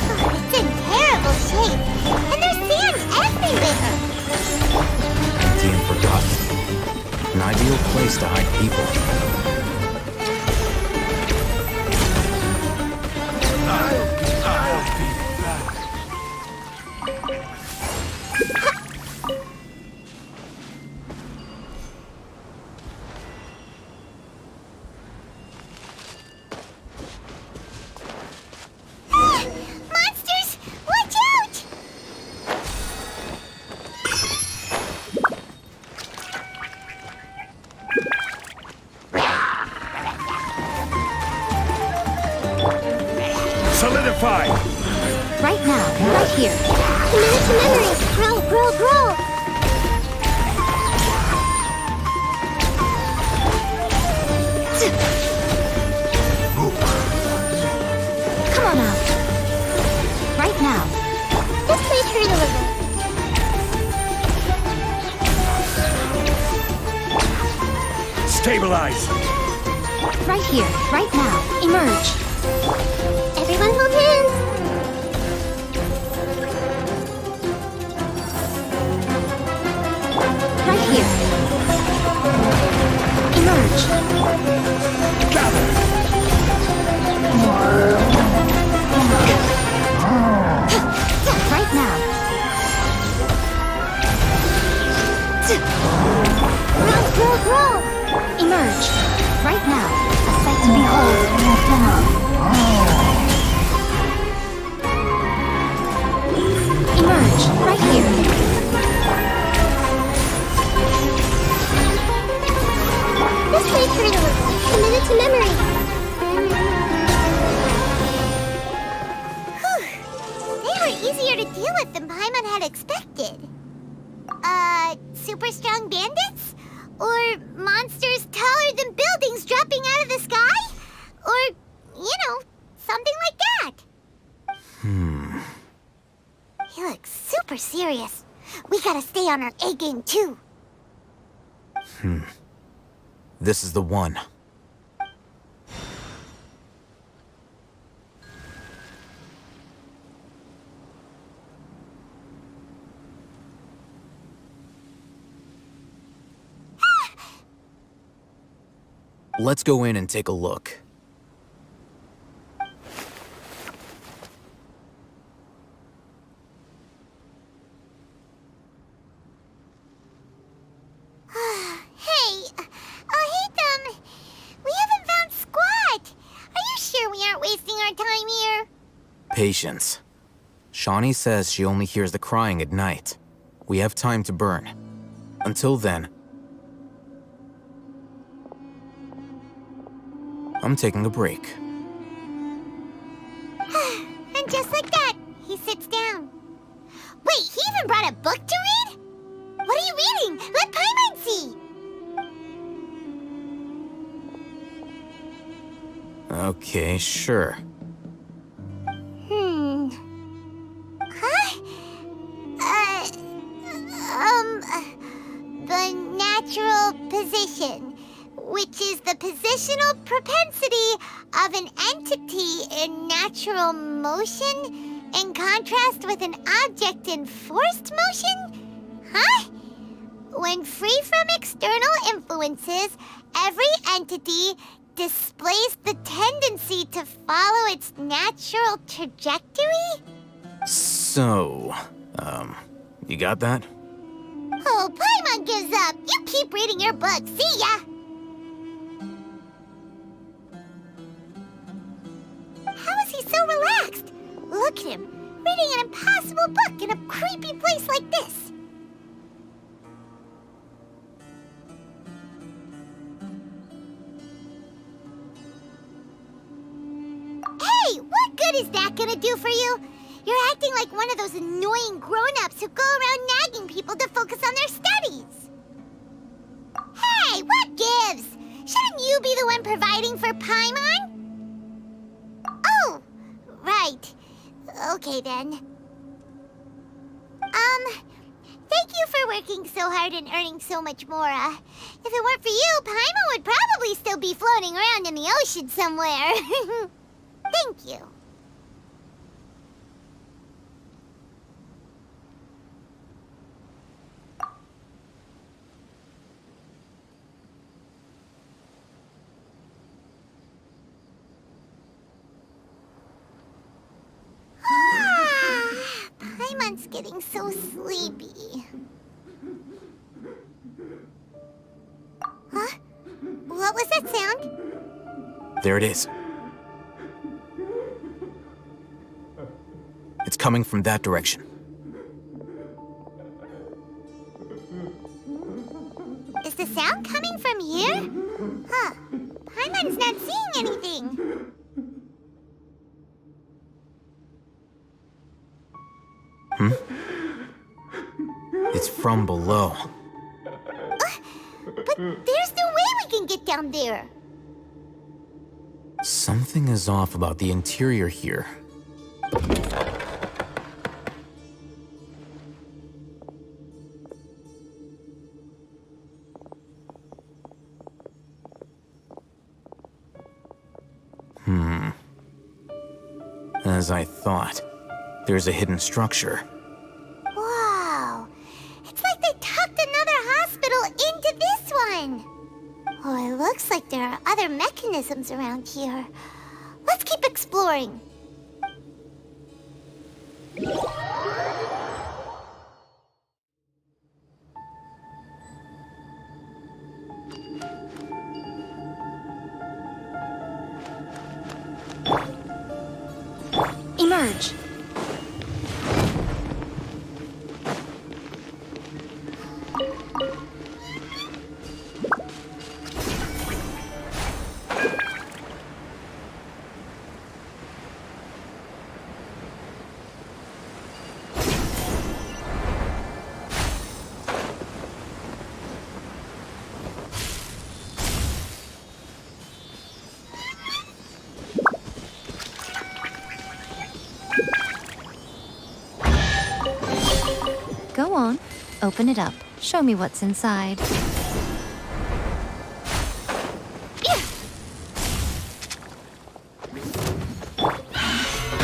Oh, it's in terrible shape. And there's sand everywhere. Empty and forgotten. An ideal place to hide people. Monsters! Watch out! Solidify! Right now. Right here. Commit to memory. Grow, grow, grow! Come on out. Right now. This place hurt a little. Stabilize! Right here. Right now. Emerge. Everyone hold hands. Right here. Emerge. Right now. Grow, grow, grow! Emerge. Right now. A sight to behold. Emerge. Right here. This place hurt a little. Commit to memory. Whew. They were easier to deal with than Paimon had expected. Super strong bandits? Or monsters taller than buildings dropping out of the sky? Or, something like that. He looks super serious. We gotta stay on our A game too. This is the one. Let's go in and take a look. Hey, Hatham, we haven't found squat. Are you sure we aren't wasting our time here? Patience. Shawnee says she only hears the crying at night. We have time to burn. Until then, I'm taking a break. And just like that, he sits down. Wait, he even brought a book to read? What are you reading? Let Paimon see! Okay, sure. Huh? The natural position. which is the positional propensity of an entity in natural motion in contrast with an object in forced motion? Huh? When free from external influences, every entity displays the tendency to follow its natural trajectory? So, you got that? Oh, Paimon gives up. You keep reading your book. See ya! How is he so relaxed? Look at him, reading an impossible book in a creepy place like this. Hey, what good is that gonna do for you? You're acting like one of those annoying grown-ups who go around nagging people to focus on their studies. Hey, what gives? Shouldn't you be the one providing for Paimon? Oh, right. Okay then. Thank you for working so hard and earning so much more. If it weren't for you, Paimon would probably still be floating around in the ocean somewhere. Thank you. Paimon's getting so sleepy. Huh? What was that sound? There it is. It's coming from that direction. Is the sound coming from here? Huh. Paimon's not seeing anything. It's from below. But there's no way we can get down there. Something is off about the interior here. As I thought, there's a hidden structure. Wow. It's like they tucked another hospital into this one. Oh, it looks like there are other mechanisms around here. Let's keep exploring. Emerge. Go on, open it up. Show me what's inside.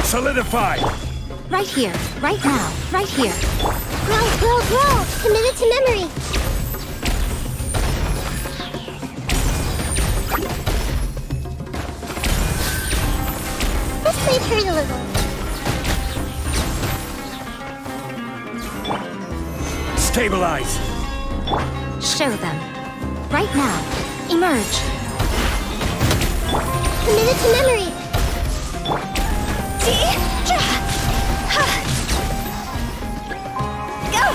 Solidify! Right here, right now, right here. Grow! Committed to memory. Let's play it hurt a little. Stabilize! Show them. Right now. Emerge. Committed to memory. Go!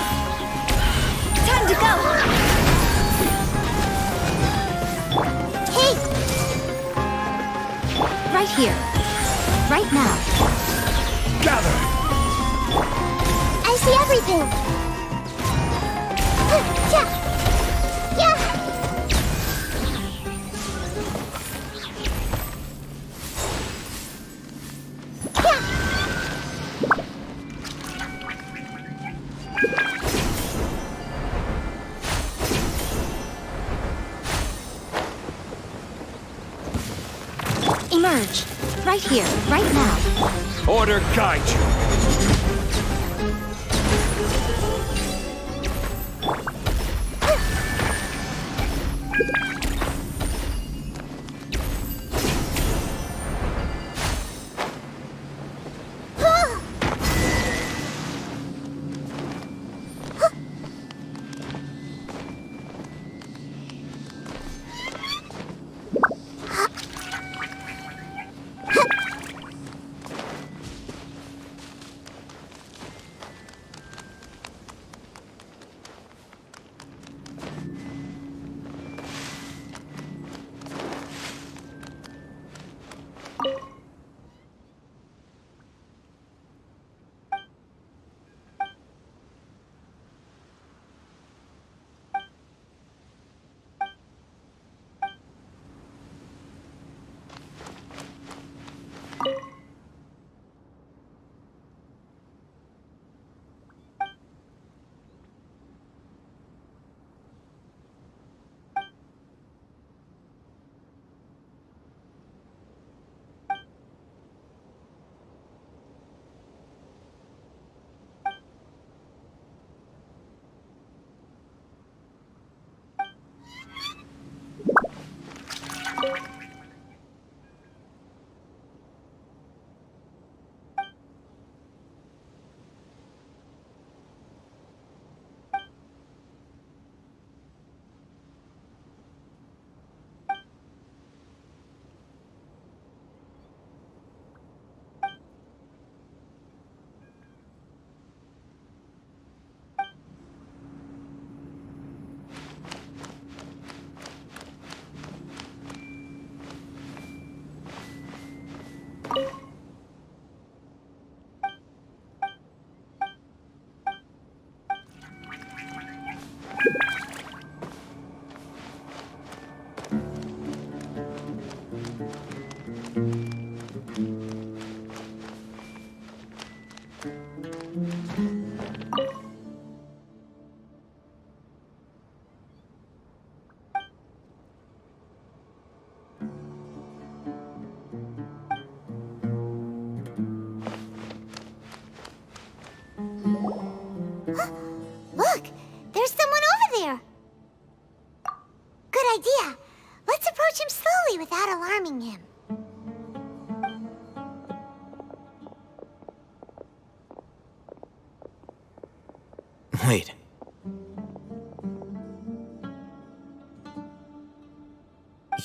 Time to go! Hey! Right here. Right now. Gather! I see everything. right here, right now. Order guide you. Look! There's someone over there! Good idea. Let's approach him slowly without alarming him. Wait.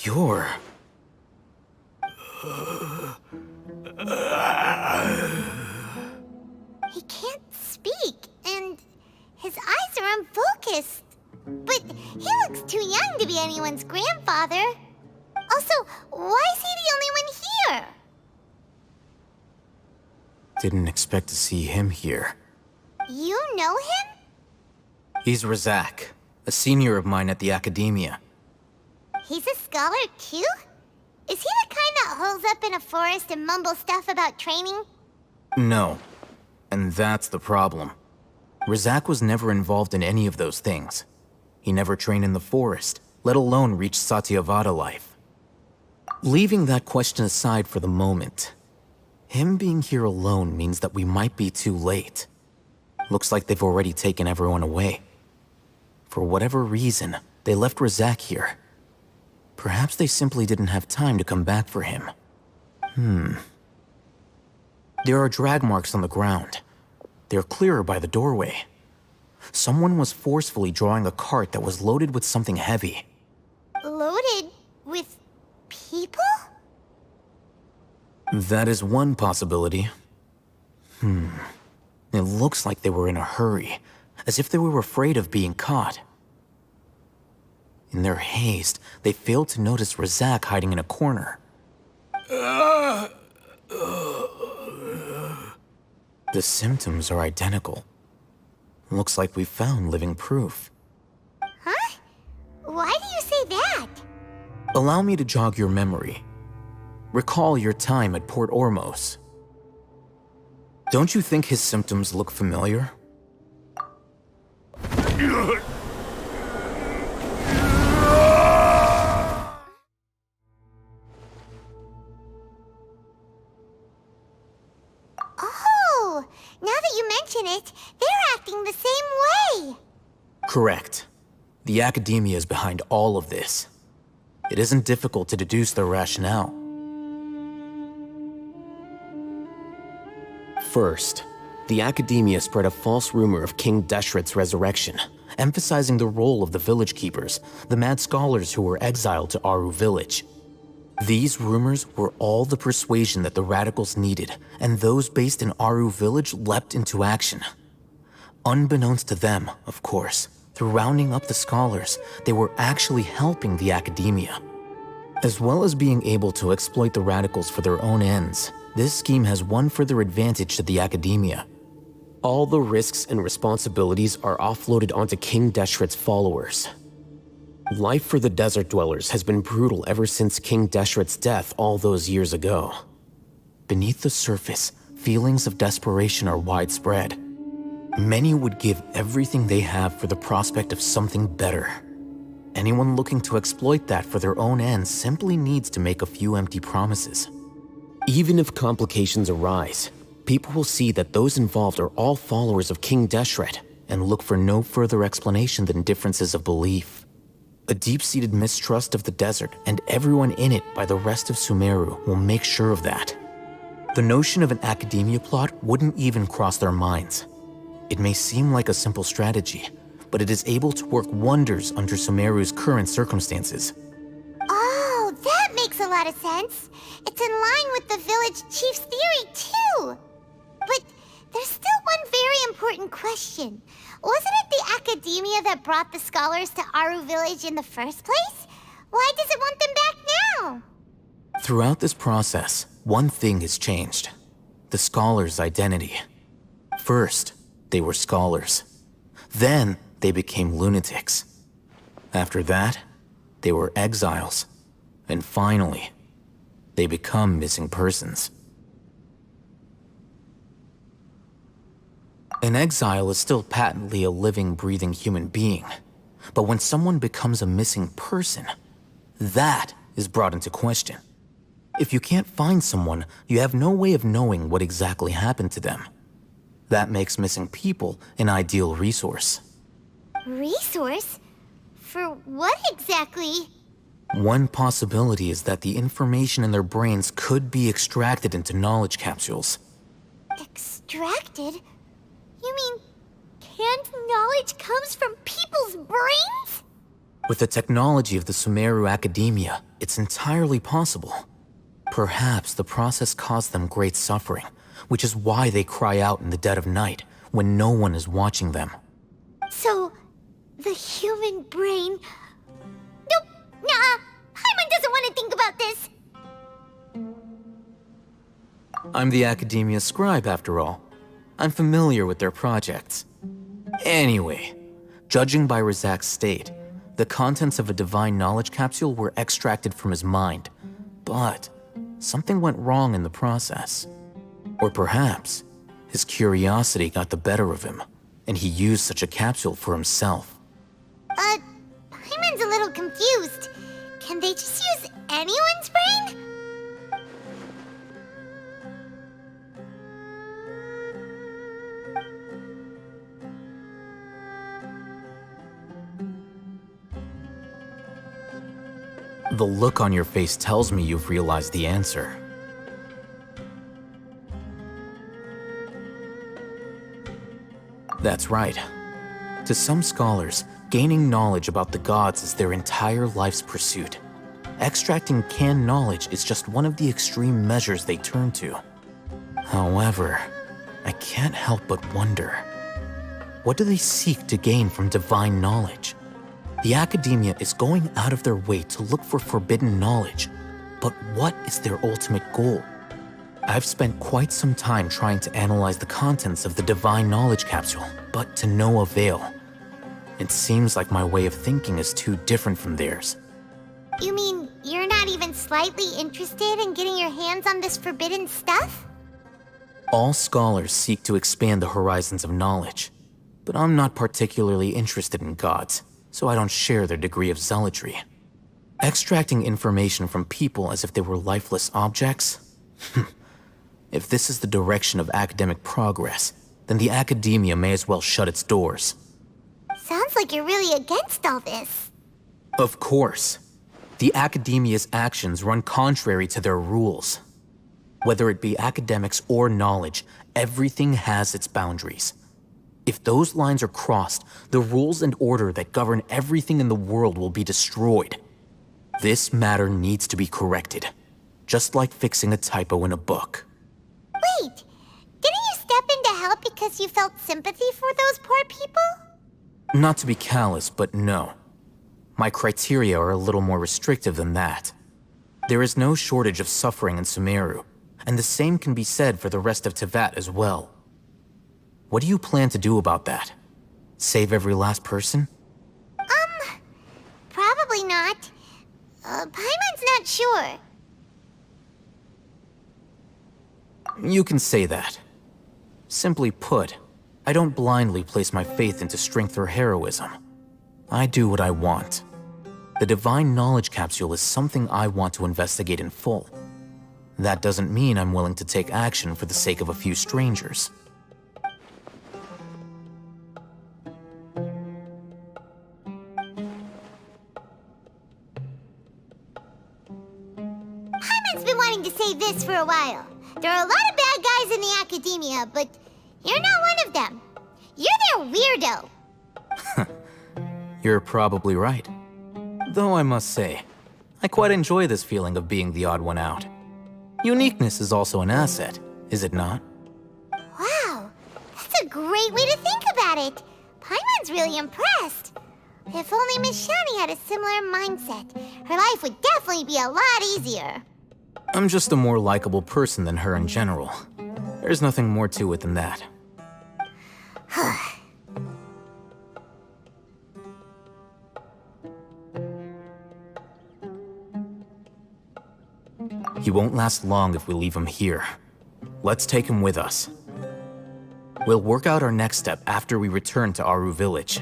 You're... He can't speak, and his eyes are unfocused. But he looks too young to be anyone's grandfather. Also, why is he the only one here? Didn't expect to see him here. You know him? He's Razak, a senior of mine at the Academia. He's a scholar too? Is he the kind that holes up in a forest and mumbles stuff about training? No. And that's the problem. Razak was never involved in any of those things. He never trained in the forest, let alone reach Satyavada life. Leaving that question aside for the moment, him being here alone means that we might be too late. Looks like they've already taken everyone away. For whatever reason, they left Razak here. Perhaps they simply didn't have time to come back for him. There are drag marks on the ground. They're clearer by the doorway. Someone was forcefully drawing a cart that was loaded with something heavy. Loaded with people? That is one possibility. It looks like they were in a hurry, as if they were afraid of being caught. In their haste, they failed to notice Razak hiding in a corner. The symptoms are identical. Looks like we found living proof. Huh? Why do you say that? Allow me to jog your memory. Recall your time at Port Ormos. Don't you think his symptoms look familiar? that you mention it, they're acting the same way. Correct. The academia is behind all of this. It isn't difficult to deduce their rationale. First, the academia spread a false rumor of King Deshret's resurrection, emphasizing the role of the village keepers, the mad scholars who were exiled to Aru village. These rumors were all the persuasion that the radicals needed, and those based in Aru village leapt into action. Unbeknownst to them, of course, through rounding up the scholars, they were actually helping the academia. As well as being able to exploit the radicals for their own ends, this scheme has one further advantage to the academia. All the risks and responsibilities are offloaded onto King Deshret's followers. Life for the desert dwellers has been brutal ever since King Deshret's death all those years ago. Beneath the surface, feelings of desperation are widespread. Many would give everything they have for the prospect of something better. Anyone looking to exploit that for their own ends simply needs to make a few empty promises. Even if complications arise, people will see that those involved are all followers of King Deshret and look for no further explanation than differences of belief. A deep-seated mistrust of the desert and everyone in it by the rest of Sumeru will make sure of that. The notion of an academia plot wouldn't even cross their minds. It may seem like a simple strategy, but it is able to work wonders under Sumeru's current circumstances. Oh, that makes a lot of sense. It's in line with the village chief's theory, too. But there's still one very important question. Wasn't it the academia that brought the scholars to Aru village in the first place? Why does it want them back now? Throughout this process, one thing has changed. The scholars' identity. First, they were scholars. Then, they became lunatics. After that, they were exiles. And finally, they become missing persons. An exile is still patently a living, breathing human being. But when someone becomes a missing person, that is brought into question. If you can't find someone, you have no way of knowing what exactly happened to them. That makes missing people an ideal resource. Resource? For what exactly? One possibility is that the information in their brains could be extracted into knowledge capsules. Extracted? You mean canned knowledge comes from people's brains? With the technology of the Sumeru Academia, it's entirely possible. Perhaps the process caused them great suffering, which is why they cry out in the dead of night when no one is watching them. So, the human brain... Nope, nah, Paimon doesn't want to think about this. I'm the Academia scribe, after all. I'm familiar with their projects. Anyway, judging by Razak's state, the contents of a divine knowledge capsule were extracted from his mind. But something went wrong in the process. Or perhaps his curiosity got the better of him, and he used such a capsule for himself. Paimon's a little confused. Can they just use anyone's brain? The look on your face tells me you've realized the answer. That's right. To some scholars, gaining knowledge about the gods is their entire life's pursuit. Extracting canned knowledge is just one of the extreme measures they turn to. However, I can't help but wonder, what do they seek to gain from divine knowledge? The Academia is going out of their way to look for forbidden knowledge, but what is their ultimate goal? I've spent quite some time trying to analyze the contents of the divine knowledge capsule, but to no avail. It seems like my way of thinking is too different from theirs. You mean you're not even slightly interested in getting your hands on this forbidden stuff? All scholars seek to expand the horizons of knowledge, but I'm not particularly interested in gods, so I don't share their degree of zealotry. Extracting information from people as if they were lifeless objects? If this is the direction of academic progress, then the academia may as well shut its doors. Sounds like you're really against all this. Of course. The academia's actions run contrary to their rules. Whether it be academics or knowledge, everything has its boundaries. If those lines are crossed, the rules and order that govern everything in the world will be destroyed. This matter needs to be corrected, just like fixing a typo in a book. Wait, didn't you step in to help because you felt sympathy for those poor people? Not to be callous, but no. My criteria are a little more restrictive than that. There is no shortage of suffering in Sumero, and the same can be said for the rest of Teyvat as well. What do you plan to do about that? Save every last person? Probably not. Paimon's not sure. You can say that. Simply put, I don't blindly place my faith into strength or heroism. I do what I want. The Divine Knowledge Capsule is something I want to investigate in full. That doesn't mean I'm willing to take action for the sake of a few strangers. Paimon's been wanting to say this for a while. There are a lot of bad guys in the academia, but you're not one of them. You're their weirdo. You're probably right. Though I must say, I quite enjoy this feeling of being the odd one out. Uniqueness is also an asset, is it not? Wow, that's a great way to think about it. Paimon's really impressed. If only Miss Shani had a similar mindset, her life would definitely be a lot easier. I'm just a more likable person than her in general. There's nothing more to it than that. He won't last long if we leave him here. Let's take him with us. We'll work out our next step after we return to Aru Village.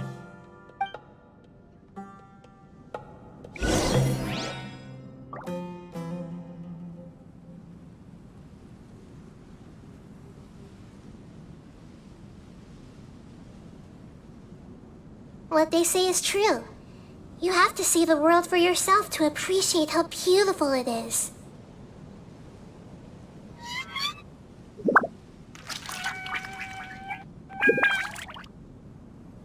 What they say is true. You have to see the world for yourself to appreciate how beautiful it is.